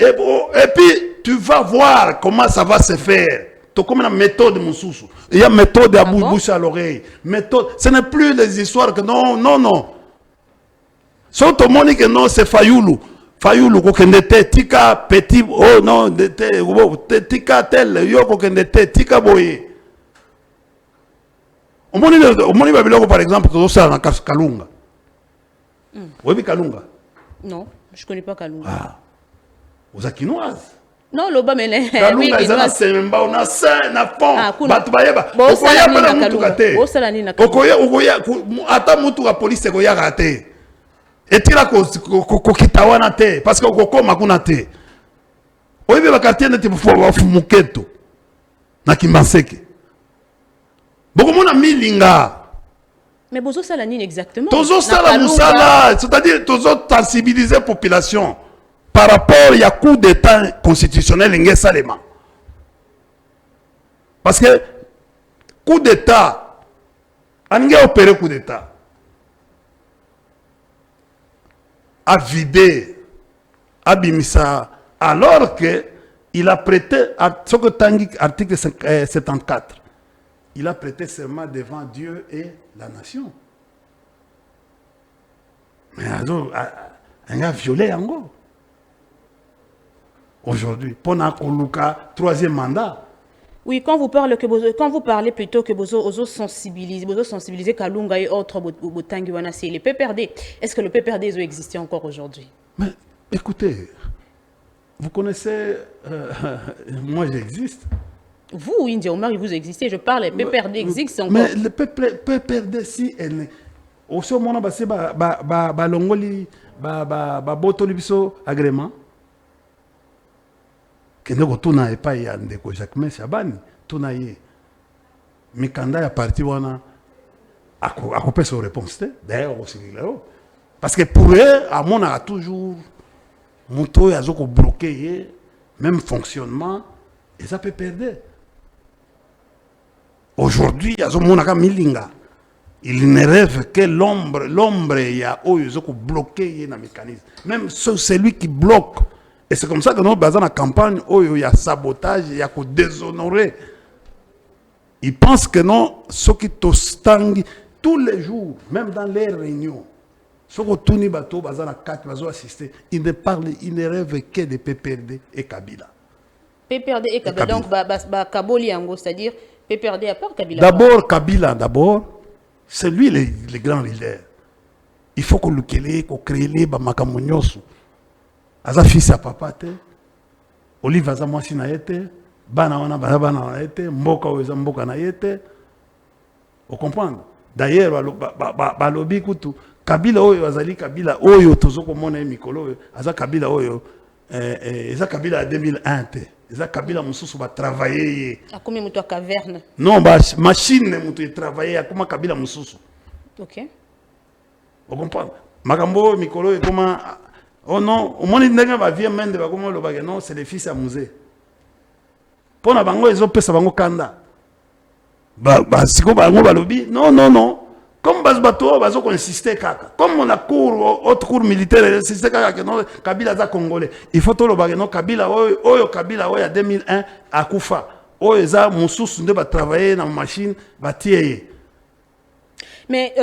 Et puis, tu vas voir comment ça va se faire. Comme une méthode, Moussoussou. Il y a une méthode à bouche à l'oreille. Méthode. Ce n'est plus les histoires que non. Sauf tout le monde que non, c'est Fayoulou. Fayoulou, kokendete, tika petit, oh non, tika tel, yo kokendete, tika boye. Au monde, par exemple, que ça dans Kalunga. Oui, Kalunga. Non, je ne connais pas Kalunga. Ah, aux Akinoises. Non, l'oba mele. Kalunga ezana semba ona sa na fond. Batu bayeba. Okoya na mutuka te. Osala ni na Kalunga. Okoya ata mutuka police ko ya raté. Etila ko kitawana te parce que okokoma kuna te. Oyibe bakatier neti bafumuketo. Na Kimbanseke. Bokomona milinga. Mais bozo sala nini exactement? Tozo sala musala, c'est-à-dire tozo sensibiliser population. Par rapport à coup d'état constitutionnel en Salema. Parce que coup d'état, on a opéré coup d'état, a vidé, a bimisa, alors que il a prêté, article 74, il a prêté serment devant Dieu et la nation. Mais alors, on a violé en gros. Aujourd'hui, pendant Luka, troisième mandat. Oui, quand vous parlez plutôt que Bozo sensibiliser Kalunga et autres Botangiwana, c'est le PPRD. Est-ce que le PPRD doit exister encore aujourd'hui? Mais écoutez, vous connaissez, moi j'existe. Vous, India Omar, vous existez, je parle, le PPRD existe encore. Mais le PPRD, si elle n'est... Au seul moment, c'est Longoli, Botoli biso agrément. Que nous tuna et pas ya ndeko Jacques Chabani tuna ye mikanda ya parti wana akopesa sa réponse d'ailleurs aussi parce que pour eux à mon a toujours moto ya zoko bloquer même fonctionnement et ça peut perdre aujourd'hui ya zo monaka milinga il ne rêve que l'ombre ya oyo zoko bloquer na mécanisme même celui qui bloque. Et c'est comme ça que nous, dans la campagne, où il y a sabotage, il y a déshonorer. Ils pensent que non, ceux qui tostanguent tous les jours, même dans les réunions, ceux qui tournent bateau, dans la carte, ils assister, ils ne parlent, ils ne rêvent que de PPRD et Kabila. PPRD et Kabila. Donc, Kaboli Yango, c'est-à-dire PPRD à part Kabila. D'abord, Kabila, c'est lui le grand leader. Il faut qu'on le crée, qu'on crée les Bamakamonyosu. Aza fils à papa, Olive Aza Mwasi na yete, Bana wana bana na yete, Mboka Oeza Mboka na yete. Vous comprenez? D'ailleurs, balobi kutu, Kabila Oyo, Azali Kabila Oyo, Tozoko Mona Mikolo, Aza Kabila Oyo, Aza Kabila à 2001, Aza Kabila Moussou va travailler. À combien de caverne? Non, machine Moutou travailler, à comment Kabila Moussou. Ok. Vous comprenez? Makambo Mikolo, comment. Oh non, au moins il va vivre même de comment le bagage non, c'est les fils à musée. Pour la bango ils ont payé ça bango kanda. Siko bango balobi non. Comme bateau bazo qu'on insistait kaka. Comme on a cours autre cours militaire insistait kaka que non Kabila za congolais. Il faut tout le bagage non Kabila oyo Kabila oyo à 2001 à Koufa. Oyo za mususu nde ba travailler dans machine ba tieye. Mais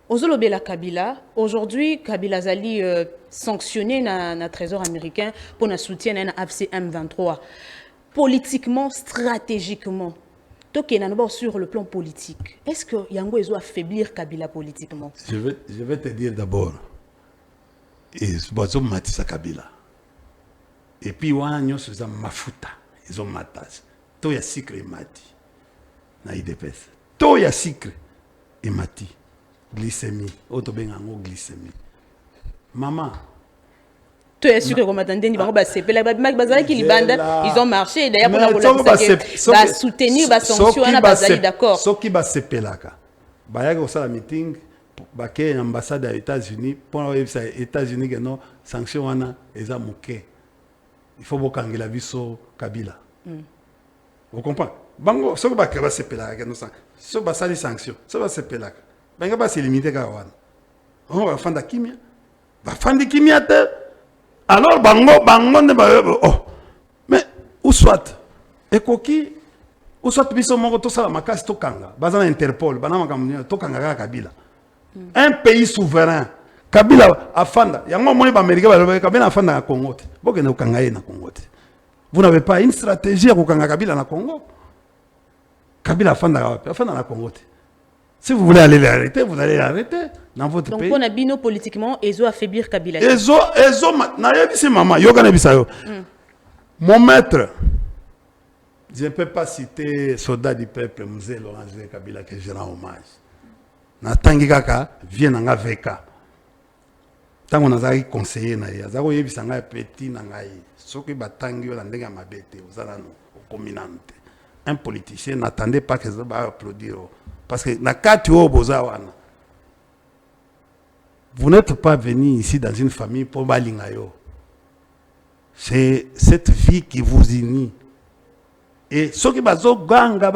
Ozolobe la Kabila, aujourd'hui, Kabila Zali sanctionné dans le Trésor américain pour le soutien à l'AFC M23. Politiquement, stratégiquement, sur le plan politique, est-ce que Yango doit affaiblir Kabila politiquement? Je vais te dire d'abord, ils ont matissé Kabila. Et puis, ils ont mafuta, ils ont matas. Tout y a sucre et mati. Na IDPS. Tout y a sucre et mati. Glycémie. Auto ben en glycémie. Maman. Tu es sûr que comme attendez ni bango basse la mak bazali ki libanda ils ont marché d'ailleurs pour la soutenir ba sanction na bazali d'accord. Ce qui va se pelaka. Ba ya ko sala meeting ba ke ambassade des États-Unis pour les États-Unis que non sanction wana eza moké. Il faut bokangela biso Kabila. Vous comprenez? Bango ce qui va se pelaka que non ce ba sali sanction. Ce va se pelaka. Benga ba se limiter ka wana. On va fanda kimia. Ba fandi kimia te. Alors bango ne ba oh. Mais ou soit ekoki ou soit biso moko to sala makasi to kanga. Bazana Interpol, bana makamuni to kanga ka Kabila. Un pays souverain. Kabila afanda. Yango moni ba Américain ba Kabila afanda na Congo. Boke ne kanga na Congo. Vous n'avez pas une stratégie à kanga Kabila na Congo. Kabila afanda na Congo. Si vous voulez aller l'arrêter, vous allez l'arrêter dans votre pays. Donc, on a bino politiquement, ils ont affaiblir Kabila. Mon maître, je ne peux pas citer soldat du peuple, Mzee Laurent Kabila, que je rends hommage. Natangi kaka, vient dans VK. Tant qu'on a conseillé, Zako Yebisanga petit nangai, ce qui batangi la ndega mabete, aux alano, aux communantes. Un politicien n'attendait pas que ça va applaudir. Parce que vous n'êtes pas venu ici dans une famille pour balingayo. C'est cette vie qui vous unit. Et ceux qui bazo ganga.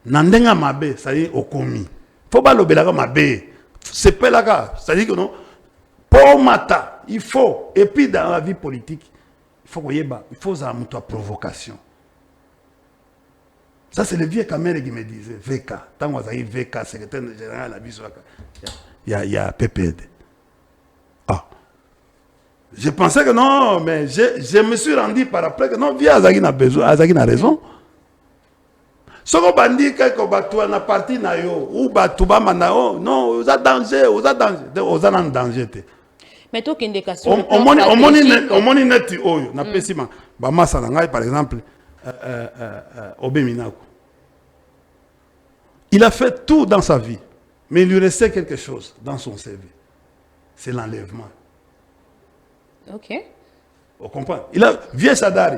Nandenga mabe, c'est-à-dire okomi. Faut pas l'obélaga mabe. C'est pas la gare. C'est-à-dire que non. Pour mata, il faut. Et puis dans la vie politique, il faut qu'il ça une provocation. Ça, c'est le vieux Kamere qui me disait, VK. Tant que vous avez VK, secrétaire général, il y a PPD. Ah. Je pensais que non, mais je me suis rendu par après que non, vieux Azagin a besoin, Azagin a raison. Ce qu'on dit que na parti na yo, ou batuba manao, non, vous êtes danger, vous êtes en danger. Mais toi, qui question. On moni net oyo, na pesima. Ba masa na par exemple. Obeminako. Il a fait tout dans sa vie, mais il lui restait quelque chose dans son CV. C'est l'enlèvement. Ok. Vous comprenez? Vieux Sadari,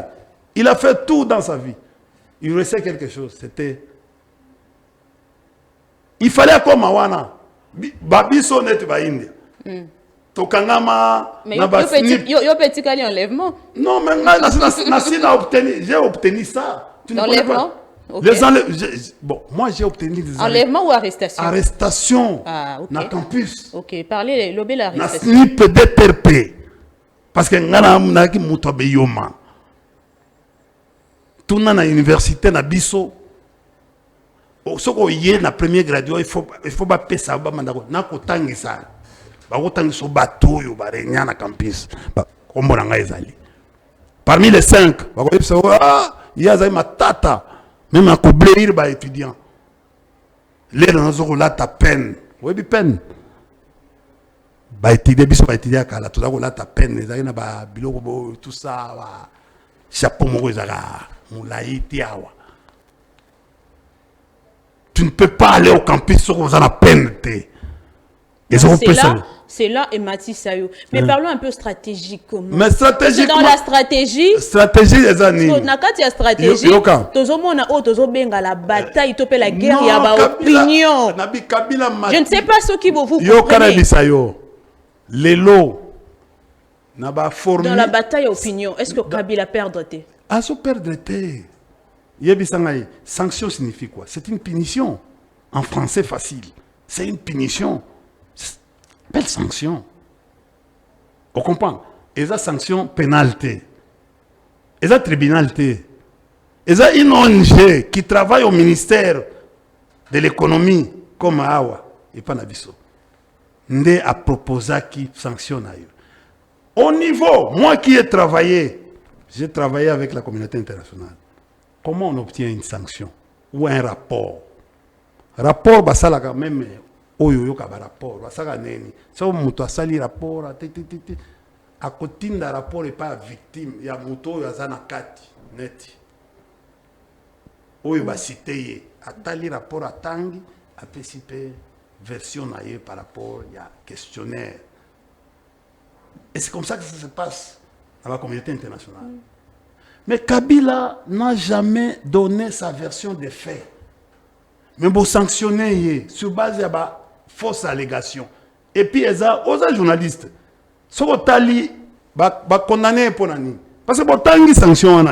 il a fait tout dans sa vie. Il lui restait quelque chose. C'était. Il fallait comme Mawana. Babiso net ba India. Mais il y a petit enlèvement. Non, mais j'ai obtenu ça. Enlèvement? Okay. Bon, moi j'ai obtenu des enlèvement ou arrestation? Arrestation. Ah, ok. Dans campus. Ok, parlez de l'arrestation. Na SNIP DTRP. Parce que ngana munaki mutobe yoma. Tout na université na biso. Soko yé na premier gradué, il faut pas payer ça ba mandako na kotangisa. Barotangi so bateau yo barenya na campus. Parmi les 5, il y a ma tata, même à coubler les étudiants. Les gens là ta peine. Oui, peine. Étudier, étudier, ta peine. Tout ça, chapeau, tu ne peux pas aller au campus sur la peine. C'est là et Mathis Sayo. Mais parlons un peu stratégiquement. Mais stratégiquement. Dans la stratégie. Stratégie des années. Il y a stratégie. La bataille, la guerre, il y a opinion. Je ne sais pas ce qui vous comprenez. Dans la bataille opinion, est-ce que Kabila perdre? Ah, ça perdre. Sanction signifie quoi? C'est une punition. En français facile. C'est une punition. Belle sanction. On comprend. Et ça, sanction pénalité. Et ça, tribunalité. Et ça, une ONG qui travaille au ministère de l'économie, comme Awa, et pas Nabiso, Ndé a proposé qui sanctionne ailleurs. Au niveau, moi qui ai travaillé avec la communauté internationale. Comment on obtient une sanction ou un rapport? Rapport, bah ça là quand même. Oyo ka rapport, bah ça quand même. Ça on muto sali rapport, à côté d'un rapport et pas victime. Il y a muto ya zana kati net. Oyo bah cité a tali rapport à tangi, a PCP version naie par rapport il y a questionnaire. Et c'est comme ça que ça se passe dans la communauté internationale. Mais Kabila n'a jamais donné sa version des faits. Mais pour sanctionner sur base de fausse allégation. Et puis, ils ont journalistes. Si vous avez condamné pour nani. Parce que vous avez une sanction.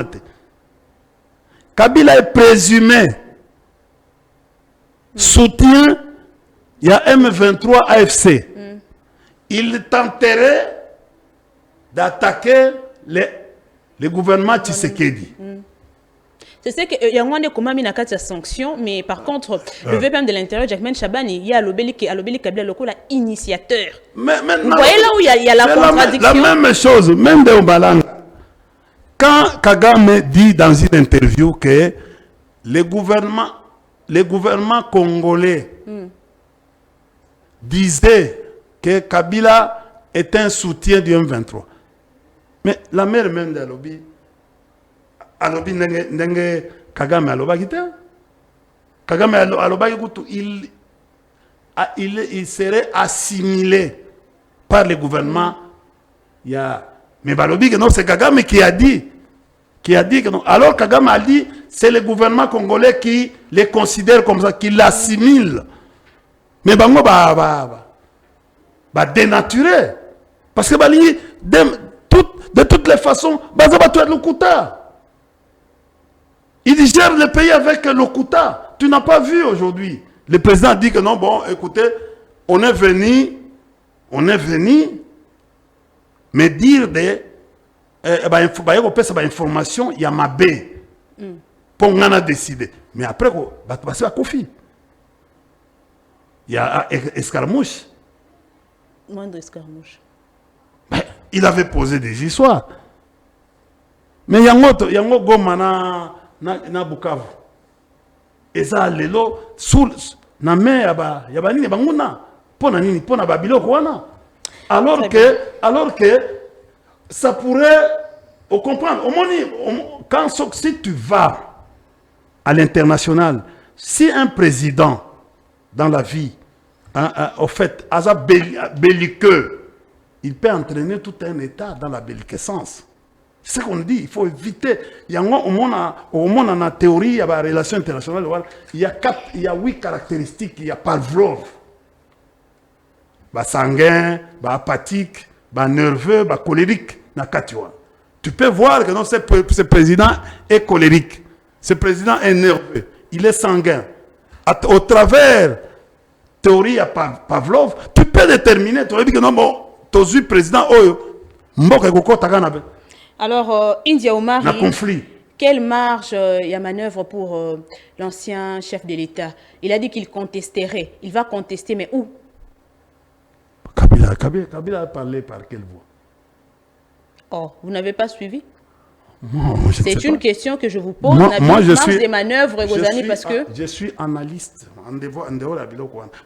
Kabila est présumé soutien, il y a M23 AFC. Il tenterait d'attaquer le gouvernement Tshisekedi. C'est ce que y a un comment mis na sanction, mais par contre le VPM de l'intérieur Jacquemaine Chabani, il y a l'obéli Kabila local initiateur. Mais vous voyez là où il y a la contradiction. La même chose, même de Ombalanga. Quand Kagame dit dans une interview que le gouvernement congolais disait que Kabila est un soutien du M23. Mais la mère même de Alobi, Kagame Alobaki, Kagame Alobaki, il serait assimilé par le gouvernement. Mais Balobi, non, c'est Kagame qui a dit que non. Alors Kagame a dit, c'est le gouvernement congolais qui les considère comme ça, qui l'assimile. Mais Bango va dénaturer. Parce que de toutes les façons, il gère le pays avec l'Okuta. Tu n'as pas vu aujourd'hui. Le président dit que non, bon, écoutez, on est venu me dire des informations, il y a ma baie. Pour qu'on a décidé. Mais après, il va passer à Kofi. Il y a escarmouche. Moindre escarmouche. Il avait posé des histoires. Mais il y a un goma na Bukavu. Et ça, lelo, sous na mer, il y a nini banguna. Pona nini, pona babilo kwana. Alors que ça pourrait, on comprend, quand si tu vas à l'international, si un président dans la vie, au fait, belliqueux, il peut entraîner tout un État dans la belliquescence. C'est ce qu'on dit, il faut éviter. Il y a au monde en théorie, il y a la relation internationale, il y a 8 caractéristiques, il y a Pavlov. Sanguin, apathique, nerveux, colérique. Tu peux voir que non, ce président est colérique. Ce président est nerveux. Il est sanguin. Au travers théorie à Pavlov, tu peux déterminer, tu peux dire que non, bon, tu es président, alors, India Omar, conflit. Quelle marge y a manœuvre pour l'ancien chef de l'État? Il a dit qu'il contesterait. Il va contester, mais où? Kabila a parlé par quelle voie? Oh, vous n'avez pas suivi? C'est une question que je vous pose. Moi, je suis des manœuvres, parce que je suis analyste.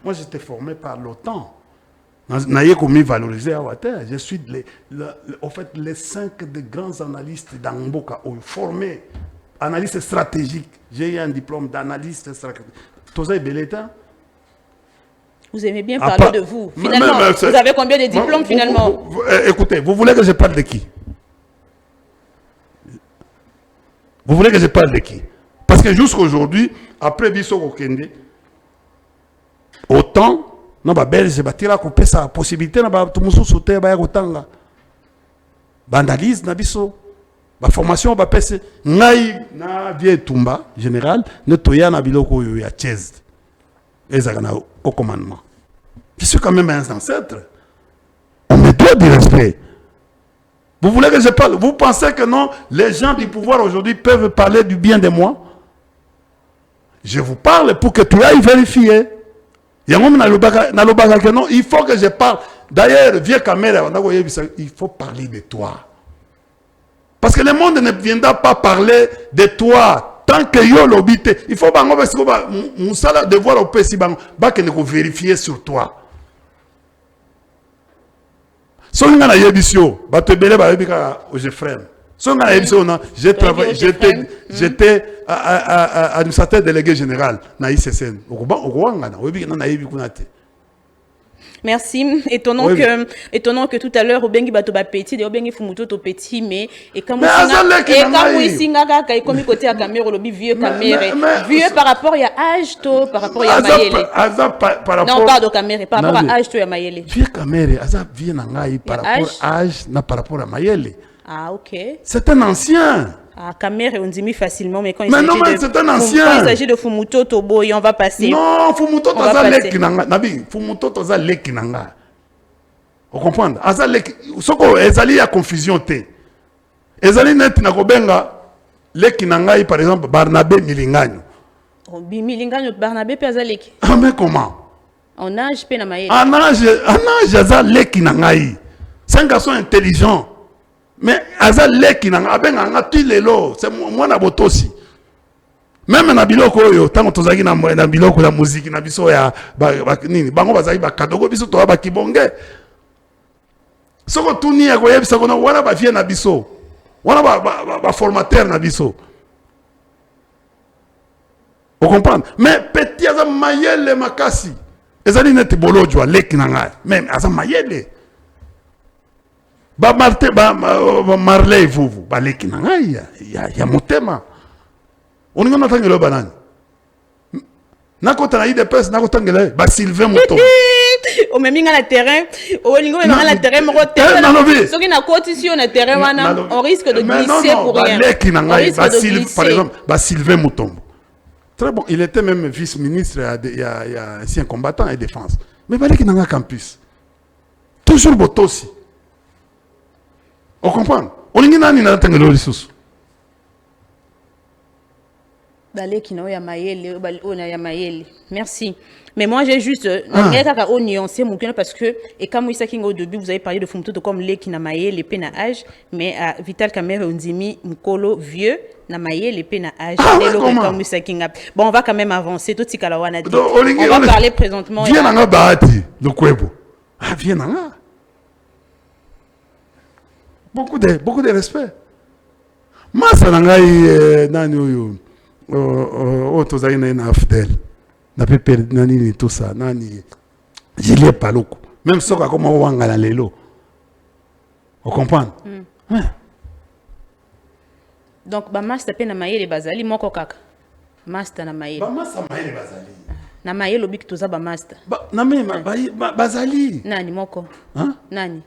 Moi, j'étais formé par l'OTAN. Je suis en fait les 5 des grands analystes d'Amboka formés, analystes stratégiques. J'ai eu un diplôme d'analyste stratégique. Vous aimez bien parler de vous. Finalement, vous avez combien de diplômes finalement? Écoutez, vous voulez que je parle de qui? Vous voulez que je parle de qui? Parce que jusqu'à aujourd'hui, après Bisso Okende, autant, non, bah, Belge, bah, tira couper sa possibilité, bah, tout le monde sauter, bah, yagotanga. Bandalise, na Bisso. Bah, formation, bah, pèse. Ngai, na vie tumba, général, ne toya na biloko yo ya chaise. Ezagana au commandement. Je suis quand même un ancêtre. On me doit du respect. Vous voulez que je parle? Vous pensez que non, les gens du pouvoir aujourd'hui peuvent parler du bien de moi? Je vous parle pour que tu ailles vérifier. Il faut que je parle. D'ailleurs, vieux caméra, il faut parler de toi. Parce que le monde ne viendra pas parler de toi tant que yo l'obité. Il faut devoir au PC vérifier sur toi. Si on a yebisio, j'étais administrateur délégué général na ICCN. Merci. Étonnant que tout à l'heure, Obengi Batoba petit, de Obengi Fumuto to petit, mais et comme comme côté à caméra, le vieux caméra, vieux par rapport à âge, par rapport à Mayele. Non, pas de caméra, par rapport à âge, to à Mayele. Vieux caméra, Azap vient nangai par rapport à âge, na par rapport à Mayele. Ah, ok. C'est un ancien. Ah, caméra, on dit facilement, mais quand il s'agit de Fumuto Tobo, on va passer. Non, Fumuto Toza leki nanga. Nabi, Fumuto Toza leki nanga. Vous comprenez? Aza leki. Soko, ezali ya confusion te. Ezali net na kobenga leki nanga, par exemple, Barnabé Milinganyo. Milinganyo, Barnabé Peza leki. Ah, mais comment? En âge, pe na maye. En âge, aza leki nanga. C'est un garçon intelligent. Mais aza leki nanga abenga tu lelo c'est moi na botosi même na biloko oyo tango tozaki na biloko ya musique na biso ya nini bango bazaki ba kadogo biso to ba kibonge soko tuni ya koyebisa kono wana ba vie na biso wana ba formateur na biso. Vous comprenez? Mais petit aza mayele makasi ezali neti bolojwa leki nanga même aza mayele. Marley vous baleki nanga ya motema oninga natangelo banani nakota na IDPS nakotangela ba Sylvain Mutombo o meminga na terrain o lingo na terrain moko terrain soki na cotisation na terrain wana on risque de glisser pour rien baleki nanga par exemple ba Sylvain Mutombo très bon, il était même vice-ministre il y a ancien combattant et défense mais baleki nanga campus toujours botosi. On comprend? On est nani na tangelo lisusu. Baleki na ya mayele, na ya mayele. Merci. Mais moi j'ai juste nuancé mon cœur parce que et comme oui ça qui au début vous avez parlé de Fumuto comme leki na mayele pe na âge mais à Vital Kamere Ondimi Mkolo vieux na mayele pe na âge bon on va quand même avancer tout tikala wana dit. On va parler présentement. Viens na baati le kwebo. Ah viens na. Beaucoup de respect. Masa nangai nani oyo tozali na Afdel. Na pepe nani ni tout ça nani Julien Paluku. Même soka comme wanga na lelo. Vous comprenez? Donc ba master pe na mayele bazali moko kaka. Master na mayele. Ba master mayele bazali. Na mayele obiki toza ba master. Na me bazali. Nani moko? Hein? Nani?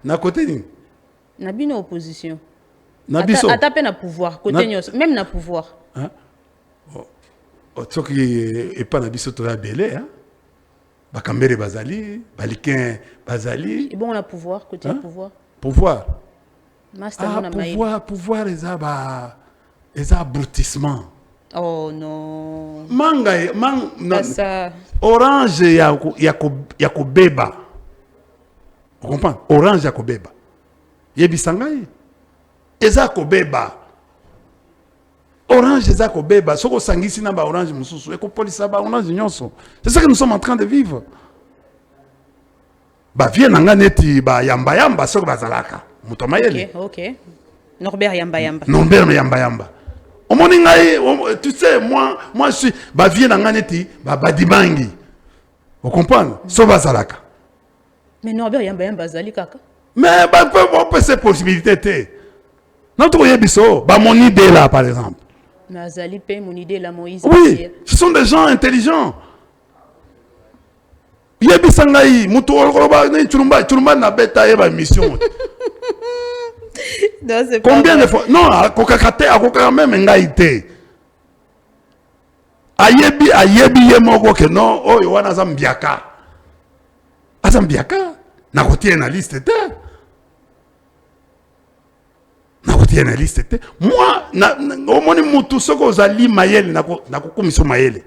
Na côté ni na bino opposition na biso atape na pouvoir côté nyos même na pouvoir hein soki et pas na biso to la belé hein ba kamere bazali balikin bazali et bon on a pouvoir côté hein? pouvoir master na pouvoir eza abrutissement. Oh non manga orange ya ko beba. Vous comprenez? Orange Yakobeba. Yebisangai. Eza kobeba. Orange eza kobeba. Soko sangisi na ba orange mususu. Eko polisa ba orange nyonso. C'est ça que nous sommes en train de vivre. Ba vie nanga neti ba yamba yamba soko bazalaka. Muto mayele. Ok. Norbert yamba yamba. Norbert yamba yamba. Omoni ngai, tu sais, moi je suis ba vie nanga neti ba badibangi. Vous comprenez? So bazalaka. Mais Norbert yamba yamba zali kaka. Mais on peut ces possibilités. Notre yebiso, ba mon idée là par exemple. Mais Azali pe mon idée là Moïse. Oui, ce sont des gens intelligents. Yebisangai, mutu oloba ni chulumba na beta yeba mission. Combien de fois? Non, akokakate akokaka même ngaite. Ayebi yemoko ke non, oh wana zambiaka. Azambiaka na kotie na liste te. Na kotie na liste te. Moi na omoni mutu soko zali mayele na kokumiso mayele.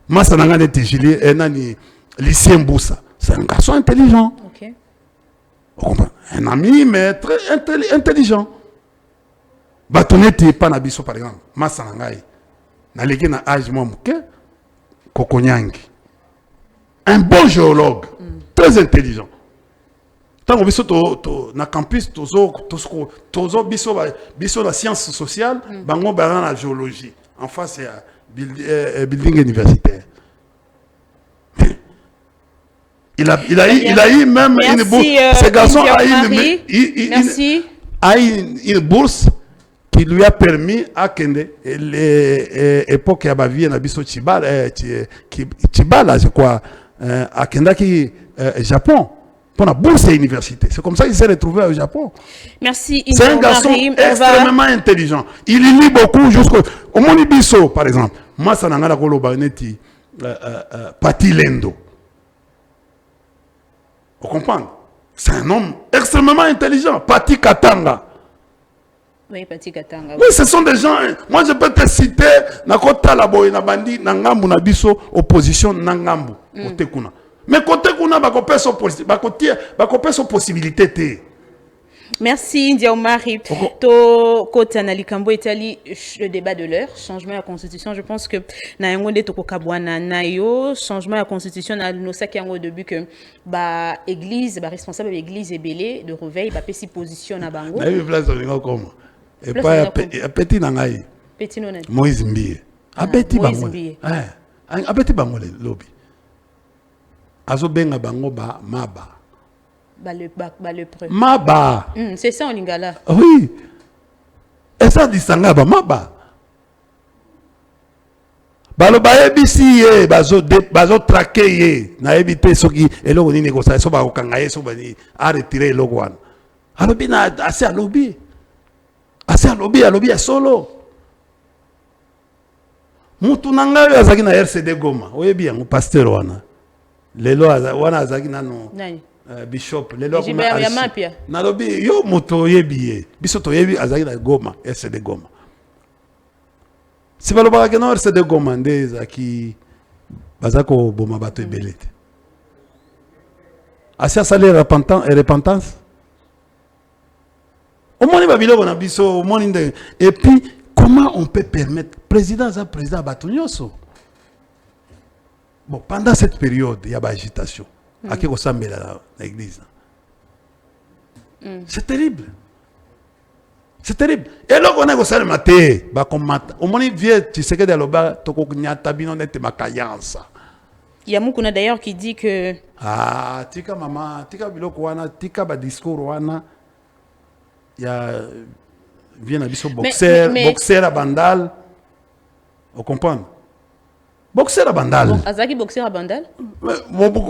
Masa nanga neti Julie nani Lucien Mboussa. C'est un garçon intelligent. OK. On comprend. Un ami mais très intelligent. Batoneti pa na biso par exemple. Masa nangai. Na leki na âge moi muke Kokonyangi. Un bon géologue, très intelligent. Tant que to na campus tozo biso la science sociale, bango baran la géologie. En face il building universitaire. Il a eu même merci, une bourse. Ce garçon a eu une bourse qui lui a permis à Kende l'époque à Bavie na biso Chibala je crois à Kendaki Japon pour la bourse et université. C'est comme ça qu'il s'est retrouvé au Japon. Merci. C'est un garçon extrêmement intelligent. Il lit beaucoup jusqu'au Monibiso par exemple. Moi ça n'a pas de Pati Lendo. Vous comprenez? C'est un homme extrêmement intelligent. Pati Katanga. Oui, Pati Katanga. Oui, ce sont des gens. Moi, je peux te citer. Nakota la boy na bandi nangambu na biso opposition nangambu côté kuna. Mais côté kuna bako so possibilité te. Merci India Omari. To côté na likambo etali le débat de l'heure, changement de la constitution. Je pense que na yangonde to kokabwana na yo changement de la constitution na no saki yango au début que ba église, ba responsable de l'église ebelé de réveil ba pesi position na bango. Na place on comme et pas petit nangai. Petit non. Moïse Mbie. Abeti bango. Abeti bango le lobby. Azo benga bango ba maba. Le preuve. Maba. C'est ça en lingala. Oui. Et ça dit sanga ba maba. Baloba ebisi ye bazo traquer ye na ebite soki eloko nini ko sa so ba okanga ye so ba ni a retirer eloko wana. Alobi na assez à lobby. Assez à lobby ya solo. Mutu nanga yo azaki na RCD Goma. Oyebi yango pasteur wana. Lelo wana azaki nano. Nani? Bishop lelo kuna Mapia. Na lobby yo moto yebi biso to yebi azaki na Goma RCD Goma. Si baloba ke no RCD Goma nde zaki bazako boma bato ebelete. Asia sale repentance. Au moins babilo na biso au moins et puis comment on peut permettre président Batonyoso. Bon, pendant cette période, il y a une agitation. À qui ressemble l'église? C'est terrible. C'est terrible. Et là, on a aussi le matin, au moins, tu sais que dans le bas, tu as makayance. Il y a Moukouna d'ailleurs qui dit que. Ah, tika maman, tika biloko wana, tika ba discours wana. Il y a. Vient à biso boxeur à Bandal. Vous comprenez? Boxeur à Bandal. Azaki boxeur à Bandal.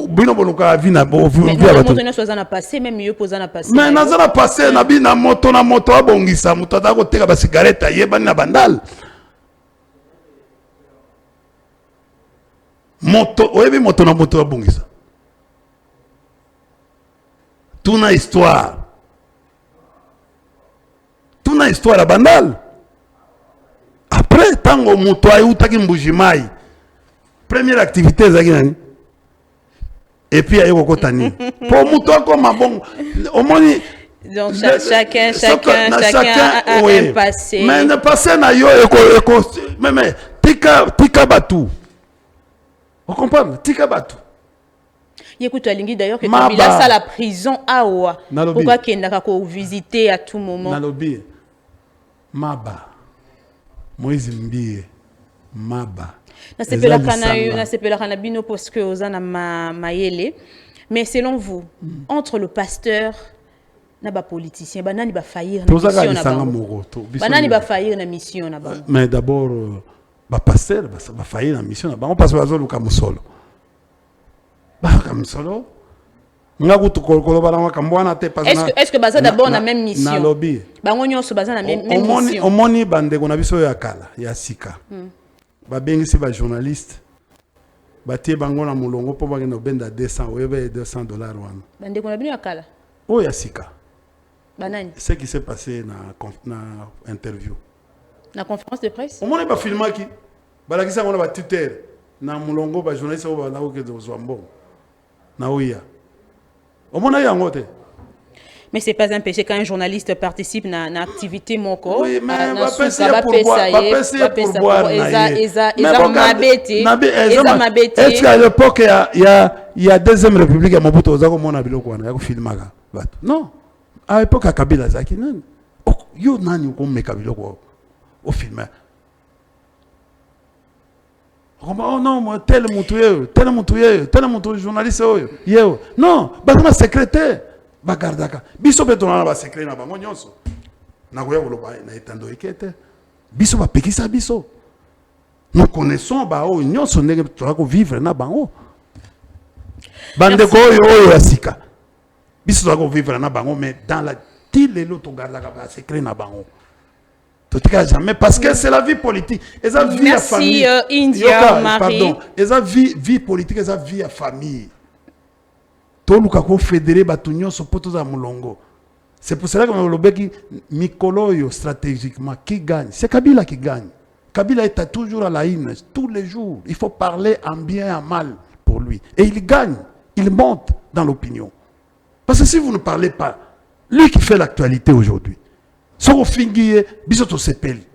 Bino boluka vina bo via bato. Mais moto na passé même mieux poser na passé. Mais na passé na bina moto abongisa moto atako teka ba cigarette yeba na Bandal. Moto oyebi moto abongisa. Tuna histoire à Bandal. Après tango moto ayutaki mbujimai. Première activité zaki. Et puis ayo kokotani. Pour moto comme bon au moni Donc chacun a oui. un passé. Mais le passé na yo mais tika batu. Vous comprenez? Tika batu. Écoute, Alingi, d'ailleurs, que Maba. il a ça la prison à Oua. Nalobi. Pourquoi qu'il n'a qu'à visiter à tout moment? Nalobi. Maba. Moïse Mbie. Maba. Na sepela kana bino parce que ozana mayele. Mais selon vous, entre le pasteur na ba politicien, banani ba faillir na mission na bango. Banani ba faillir na mission na bango. Mais d'abord ba pasteur ba faillir na mission na bango parce que bazo luka musolo. Ba comme solo. Ngakutu koloba na makambwana te parce que est-ce que baza d'abord na même mission? Na lobby. Bango nyonso baza na même mission. Omoni bande ko na biso ya kala ya sika. Ba bengisi ba journaliste. Batie bango na mulongo po ba ngena benda 200 oyebe $200 wana. Bande ko na bino ya kala. O ya sika. Banani. Ce qui s'est passé na interview. Na conférence de presse? Omoni ba filmaki. Balakisa ngona ba tuteur na mulongo ba journaliste ba na ko ke zombo. Na oya. Omona yango te. Mais c'est pas un péché quand un journaliste participe à une activité mon corps. Oui, mais va passer pour boire. Est-ce qu'à l'époque il y a deuxième république à Mobutu ozako mona biloko wana ya ko filmaka bato. Non. À l'époque à Kabila zaki nani. Yo nani ko meka biloko au filmer. Oh non, moi tel journaliste yo. Non, ba ma secrétaire. Bagardaka biso betona ba secret na bango nyonso na koya koloba na etando ekete biso ba pekisa biso nous connaissons ba o nyonso ndenge tola ko vivre na bango bande ko yo ya sika biso tola ko vivre na bango mais dans la tilelo to gardaka ba secret na bango to tika jamais parce que c'est la vie politique et ça vie à famille. Merci India Marie. Pardon, et ça vie politique et ça vie à famille. Toluka ko fédérer batunyo so poto za mulongo. C'est pour cela que le beki Mikoloyo stratégiquement qui gagne. C'est Kabila qui gagne. Kabila est toujours à la une tous les jours. Il faut parler en bien et en mal pour lui et il gagne, il monte dans l'opinion. Parce que si vous ne parlez pas, lui qui fait l'actualité aujourd'hui. Soko fingiye bisoto sepeli.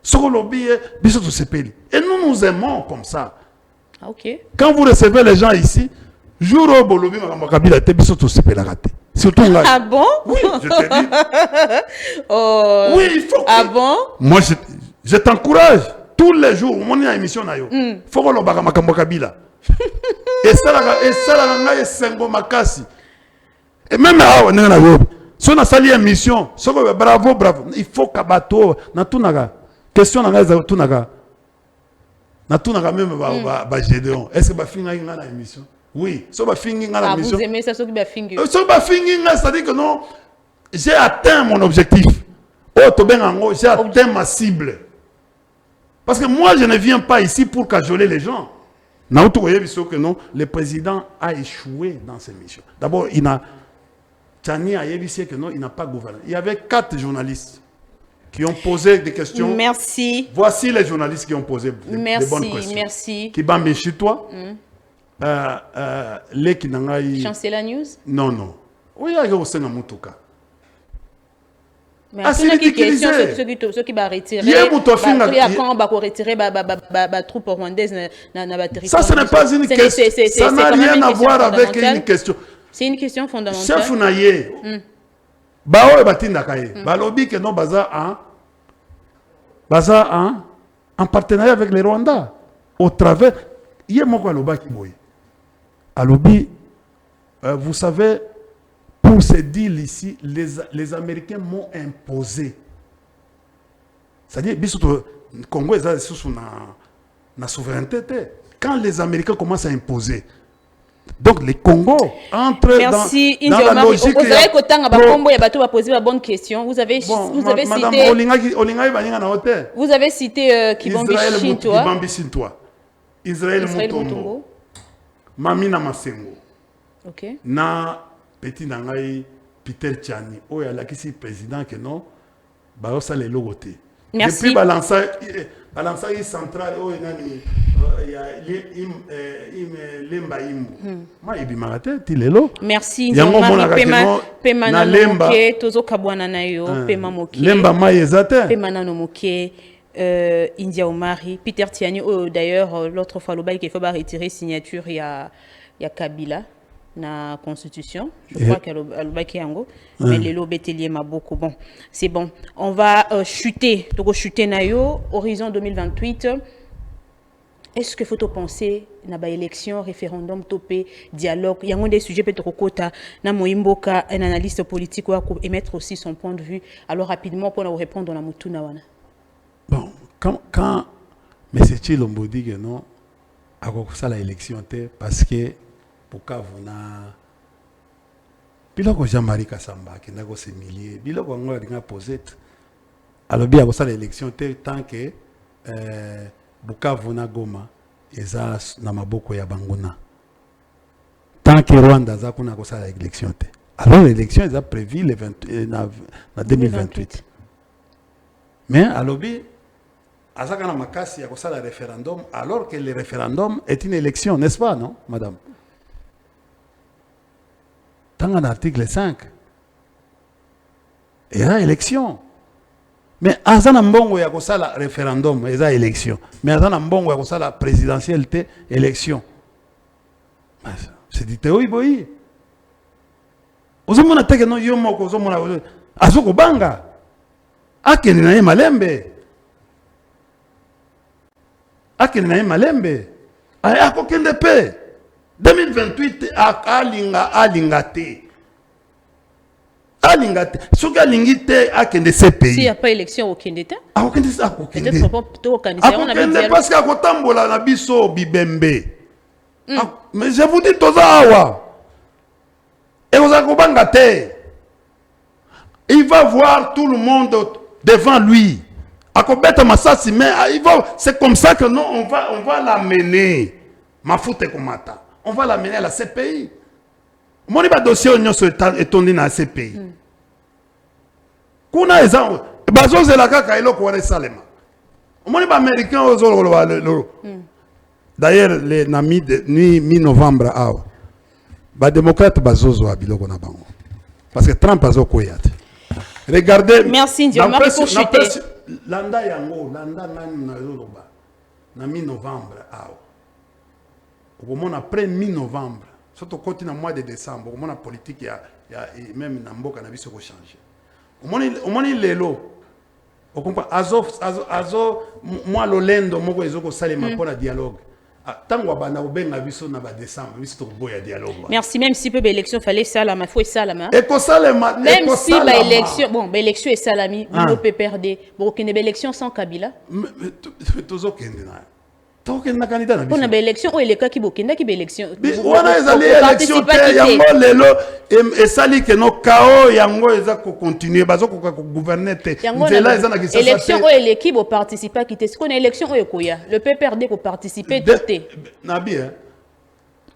Soko lobiye bisoto sepeli. Et nous aimons comme ça. Ah, OK. Quand vous recevez les gens ici, jour au bolobi Kabila te bisoto sepela raté. Surtout là. Ah bon? Oui, je te dis. Oh. Oui, il faut que... Ah bon? Moi je t'encourage tous les jours mon émission na yo. Faut que lobaka makambo Kabila. Et ça la nga esengo makasi. Et même awa na yo. Si on a sali émission, bravo. Il faut kabato na tunaka. Question na nga tunaka. Na tunaka même ba Gédéon. Est-ce que ba finga na émission? Oui, so ba fingi na la mission. Vous aimez ça, so ba fingi. So ba fingi c'est-à-dire que non, j'ai atteint mon objectif. Oh, to ben ango, j'ai atteint ma cible. Parce que moi je ne viens pas ici pour cajoler les gens. Na to voyez que non, le président a échoué dans ses missions. D'abord, Tchani a dit que non, il n'a pas gouverné. Il y avait 4 journalistes qui ont posé des questions. Merci. Voici les journalistes qui ont posé des bonnes questions. Merci. Qui bambé chez toi. Les qui n'ont pas eu... Chancela News? Non. Oui, il y a aussi un moutoka. Mais c'est une question, ceux qui vont retirer. Il y a quand on va retirer la troupe rwandaise dans la territoire. Ça, ce n'est pas une question. Ça n'a rien à voir avec une question. C'est une question fondamentale. Chef Naye. Bao et Batinda Kaye. Balobi que non, Baza en partenariat avec les Rwandais. Au travers. Il y a mon Aloba qui boye. Alobi, vous savez, pour ce deal ici, les Américains m'ont imposé. C'est-à-dire, le Congo est sous la souveraineté. Quand les Américains commencent à imposer, donc les Congo entrent dans la logique. Vous avez poser la bonne question. Vous avez cité Kibambi Shintoa. Israël Mutombo. Mamina Masengo. OK. Na petit nangai Peter Tchani. Oh ya lakisi président que non. Ba ça les logoté. Merci. Depuis balança central oh nani lemba imbu ma ebimaka te ti lelo merci yango omonaka pema na nano lemba moke tozokabwana na yo pema moke lemba mai eza te pema nano moke India Omari Peter Tiani d'ailleurs l'autre fois lobaki qu'il faut pas retirer signature ya Kabila na constitution je crois qu'elle lobaki yango mais lelo betelier maboko bon c'est bon on va chuter na yo horizon 2028. Est-ce que faut penser na ba élection référendum topé dialogue il y a des sujets peut-être kota na moimboka un analyste politique ou émettre aussi son point de vue alors rapidement pour nous répondre na mutuna wana. Bon quand mais c'est Chilombo dit que non à quoi ça la élection parce que Bukavu na biloko Jean-Marie Kasamba qui n'a pas se milliers biloko ngo ringa posé alors bien à ça l'élection tant que Bukavu na Goma eza na maboko ya banguna tant que Rwanda za kuna ko sala élection te alors l'élection est prévue le 2028 mais alobi azaka na makasi ya ko sala référendum alors que le référendum est une élection n'est-ce pas non madame dans l'article 5 il y a élection. Mais azana mbongo ya kosala référendum eza élection mais azana mbongo ya kosala présidentielle élection c'est dit te oyiboyi ozomona teke no yo moko ozomona azoko banga akene na ye malembe akokende pe 2028 alinga te soki alingi te akende ce pays s'il n'y a pas élection okende te akokende parce que akotambola na biso bibembe mais je vous dis toza awa ekozala kobanga te il va voir tout le monde devant lui akobeta masasi mais c'est comme ça que non on va l'amener mafuta komata on va l'amener à la CPI. Moni ba dossier nyonso etondi na CPI. Kuna eza bazozela kaka eloko wana salema. Moni ba américain ozoloba lelo. D'ailleurs les nami de mi-novembre awa. Ba démocrate bazozwa biloko na bango. Parce que Trump azokoya te. Regardez merci Dieu m'a chuter. Landa yango landa nani na zoloba. Na mi-novembre awa. Au après mi-novembre surtout quand on a mois de décembre, on a politique, même dans Mboka na biso ko changer. On moni lelo. On comprend azo moi lolendo moko ezoko salema pour la dialogue. Tango bana obenga biso na ba décembre, biso to boya dialogue. Merci même si peu élection fallait ça là, ma foi ça là ma. Et ko salema même si ba élection bon, ba élection est salami, on peut perdre. Bon, qu'il y ait une élection sans Kabila. Tozo kende na. On a une élection ou il est qui bokenda qui élection on a les élections yango lelo et sali que no kao yango eza ko continuer bazo ko gouverner te nzela eza na kisasa élection ou l'équipe au participer qui te ce qu'on élection ou ekoya le PPRD ko participer tout na bien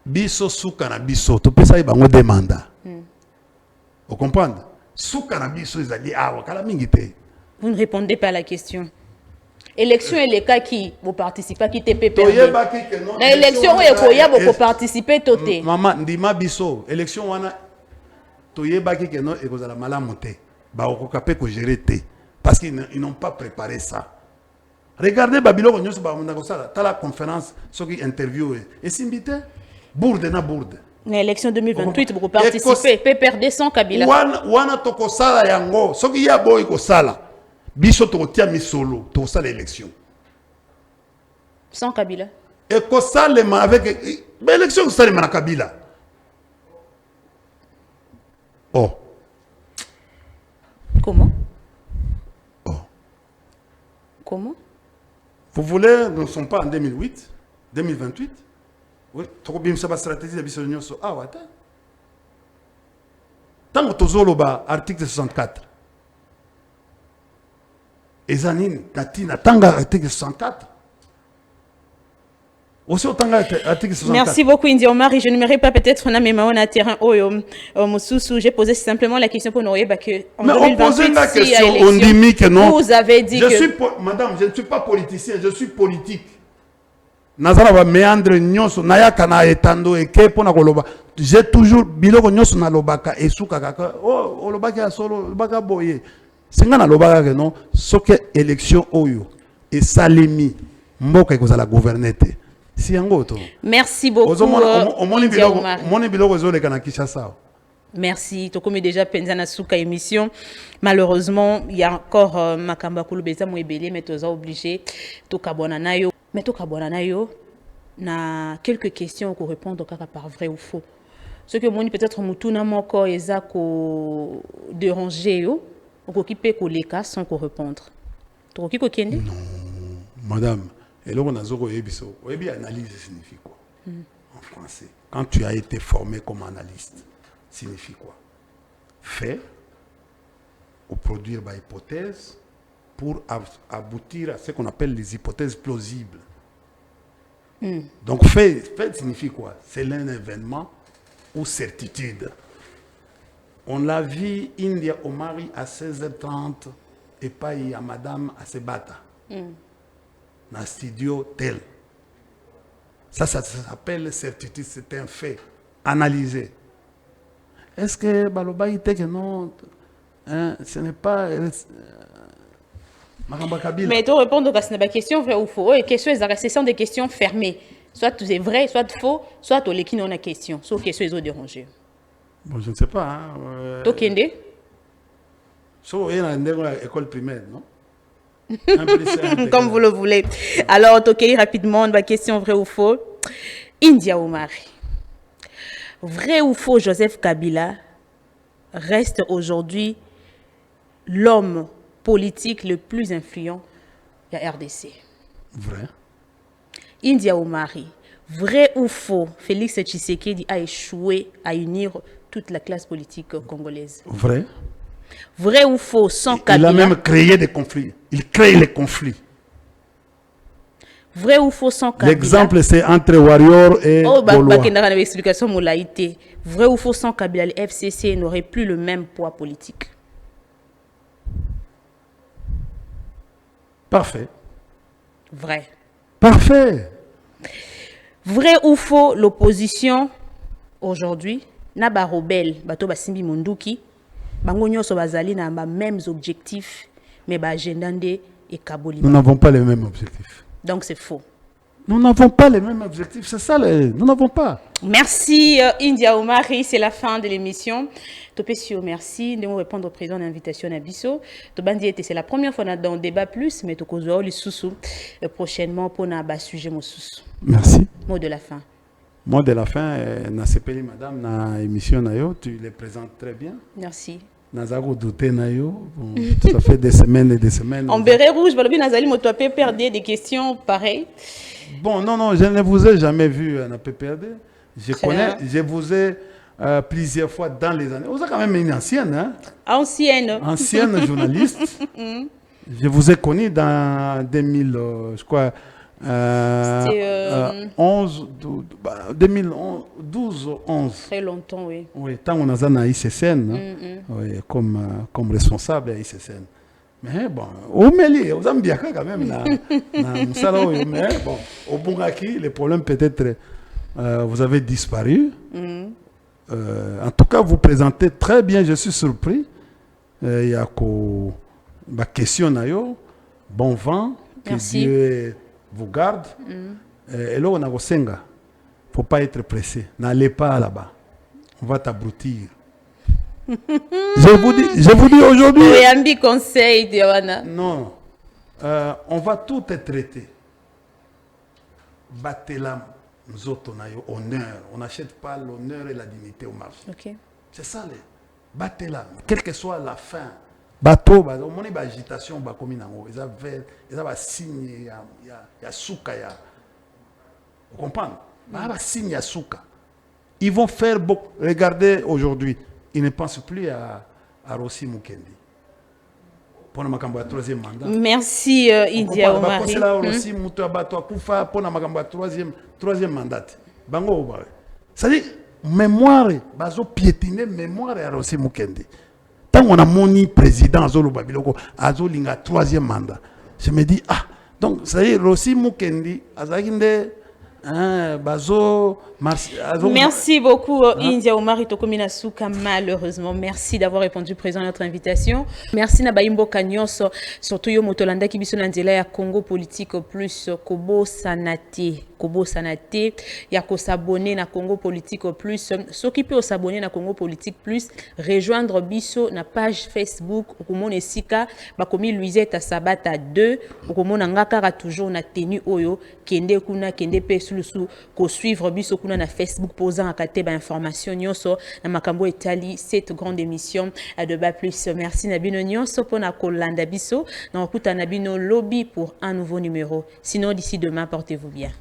biso suka na biso to pesa y bango demanda vous comprenez suka na biso ezali awa kala mingi te vous ne répondez pas à la question. Élection et les cas qui vont participer qui te PPRD. L'élection où ekoya vont participer toté. Maman ndima biso élection wana toyebaki que non ekozala malamu te ba okokapé ko gérer te parce qu'ils n'ont pas préparé ça. Regardez Babylone nyonso ba munda ko sala la conférence soki interview et simbité bourde na bourde. L'élection 2028 vont participer PPRD sans Kabila. Wana toko sala yango soki ya boy ko sala. Biso totia misolo to ça l'élection sans Kabila et ko salema avec l'élection salema na Kabila comment vous voulez nous ne sommes pas en 2008 2028 oui trop bien ça va stratégie de biso nyonso wata tango tozoloba article 64 Ezanin, Tatina, Tanga, article 64. Aussi au Tanga, article 64. Merci beaucoup, India Omar. Je n'aimerais pas peut-être on a même un terrain Moussoussou. J'ai posé simplement la question pour nous que en 2028, la question, on dit que non. Vous avez dit Madame, je ne suis pas politicien, je suis politique. nazala ba méandre nyonso nayaka na etando eke pona koloba j'ai toujours biloko nyonso na lobaka esuka kaka oh olobaki ya solo lobaka boye singa na lobaka ke non soke élection oyo esalemi mboka ekozala gouverner te si yango to. Merci beaucoup. Omoni biloko ezoleka na Kinshasa. Merci. To comme déjà Penzana Souka émission. Malheureusement, il y a encore Makamba Kulubeza Mouebele, mais tu as obligé. To Kabonanayo. Mais to Kabonanayo, na quelques questions qu'on répond par vrai ou faux. Ce que moi, peut-être Moutouna Moko et Zako déranger, ou qui peut koleka sans qu'on répondre. Tu qui kokende? Non, madame. Et là, on a zoko ebiso. Oebi analyse signifie quoi en français? Quand tu as été formé comme analyste, signifie quoi? Fait ou produire une hypothèse pour aboutir à ce qu'on appelle les hypothèses plausibles. Donc fait signifie quoi? C'est l'un événement ou certitude. On l'a vu India au mari à 16h30 et pas à madame à Sebata. Dans le studio tel. Ça s'appelle certitude, c'est un fait analysé. Est-ce que Baloba était que non, hein, ce n'est pas mais tu réponds à cette question vrai ou faux. Et question ce sont des questions fermées. Soit c'est vrai, soit faux, soit tu les une question. Sauf question ils ont dérangé. Bon, je ne sais pas. Tu kende? So il y a une école primaire, non? Comme vous le voulez. Alors, ok, rapidement, ma question vrai ou faux. India Omari. Vrai ou faux, Joseph Kabila reste aujourd'hui l'homme politique le plus influent de la RDC. Vrai. India Omari. Vrai ou faux, Félix Tshisekedi a échoué à unir toute la classe politique congolaise. Vrai. Vrai ou faux, sans Kabila. Il a même créé des conflits. Il crée les conflits. Vrai ou faux, sans Kabila. L'exemple, c'est entre Warrior et Gaulois. Explication molaïté. Vrai ou faux, sans Kabila, le FCC n'aurait plus le même poids politique. Parfait. Vrai. Parfait. Vrai ou faux, l'opposition aujourd'hui, Naba Robel, Bato Basimbi Munduki, Bango Nyoso Bazali n'a pas mêmes objectifs, mais agenda et Kaboli. Nous n'avons pas les mêmes objectifs. Donc c'est faux. Nous n'avons pas les mêmes objectifs, c'est ça, nous n'avons pas. Merci India Omari, c'est la fin de l'émission. Topesio, merci de nous répondre au président d'invitation à Bisso. Tobandi c'est la première fois dans débat plus, mais tokozo les sous prochainement pour na bas sujet mon sous. Merci. Mot de la fin. Mot de la fin, na sepeli madame na émission na yo, tu les présentes très bien. Merci. Nazaro douté na yo, bon, ça fait des semaines et des semaines. En béret rouge, balobi nazali motopé perdre des questions pareilles. Bon, non, je ne vous ai jamais vu à la PPRD. Je vous ai plusieurs fois dans les années. Vous êtes quand même une ancienne, hein? Ancienne journaliste. Je vous ai connu dans 2000, je crois, 2012, 11. Très longtemps, oui. Oui, tant qu'on a dans ICCN, oui, comme responsable à ICCN. Mais bon, vous avez bien quand même mais bon, au Bungaki, le problème peut-être, vous avez disparu. En tout cas, vous présentez très bien, je suis surpris. Il y a ma question, bon vent, que Dieu vous garde. Et là, on a Senga. Il ne faut pas être pressé. N'allez pas là-bas. On va t'abrutir. Je vous dis aujourd'hui. Oui, conseil, Diana. Non. On va tout être traité. Batela honneur. On n'achète pas l'honneur et la dignité au marché. Okay. C'est ça, les. Batela. Quelle que soit la fin. Bateau, au moins, il y a agitation, il y a signe, il y a souka. Vous comprenez? Il y a signe, il y a souka. Ils vont faire beaucoup. Regardez aujourd'hui. Il ne pense plus à Rossi Mukendi. Pour le troisième mandat. Merci, India Omari. C'est là Rossi Mukendi pour le troisième mandat. C'est-à-dire, mémoire, bazo piétiner mémoire à Rossi Mukendi. Tant qu'on a moni président Azolo Babiloko, Azolinga troisième mandat. Je me dis, donc, c'est-à-dire Rossi Mukendi, Azaginde Merci beaucoup, India Omari Tokomina Souka, malheureusement. Merci d'avoir répondu présent à notre invitation. Merci Nabaimbo Kanyos, surtout Yo Motolanda qui biso Nandela ya Congo Politique Plus, Kobo Sanate, ya ko s'abonner na Congo Politique Plus. Ceux qui peuvent s'abonner na Congo Politique Plus, rejoindre biso na page Facebook, Okomone Sika, Bakomi Luisette Sabata 2, Okomona Ngakara toujours na tenue Oyo, Kende Kuna, Kende Pesulusu, ko suivre biso kuna na Facebook posant à kate ba information nyonso na makambo etali cette grande émission à Débat Plus. Merci Nabino nyonso pona kolanda biso na okuta Nabino lobby pour un nouveau numéro. Sinon d'ici demain portez-vous bien.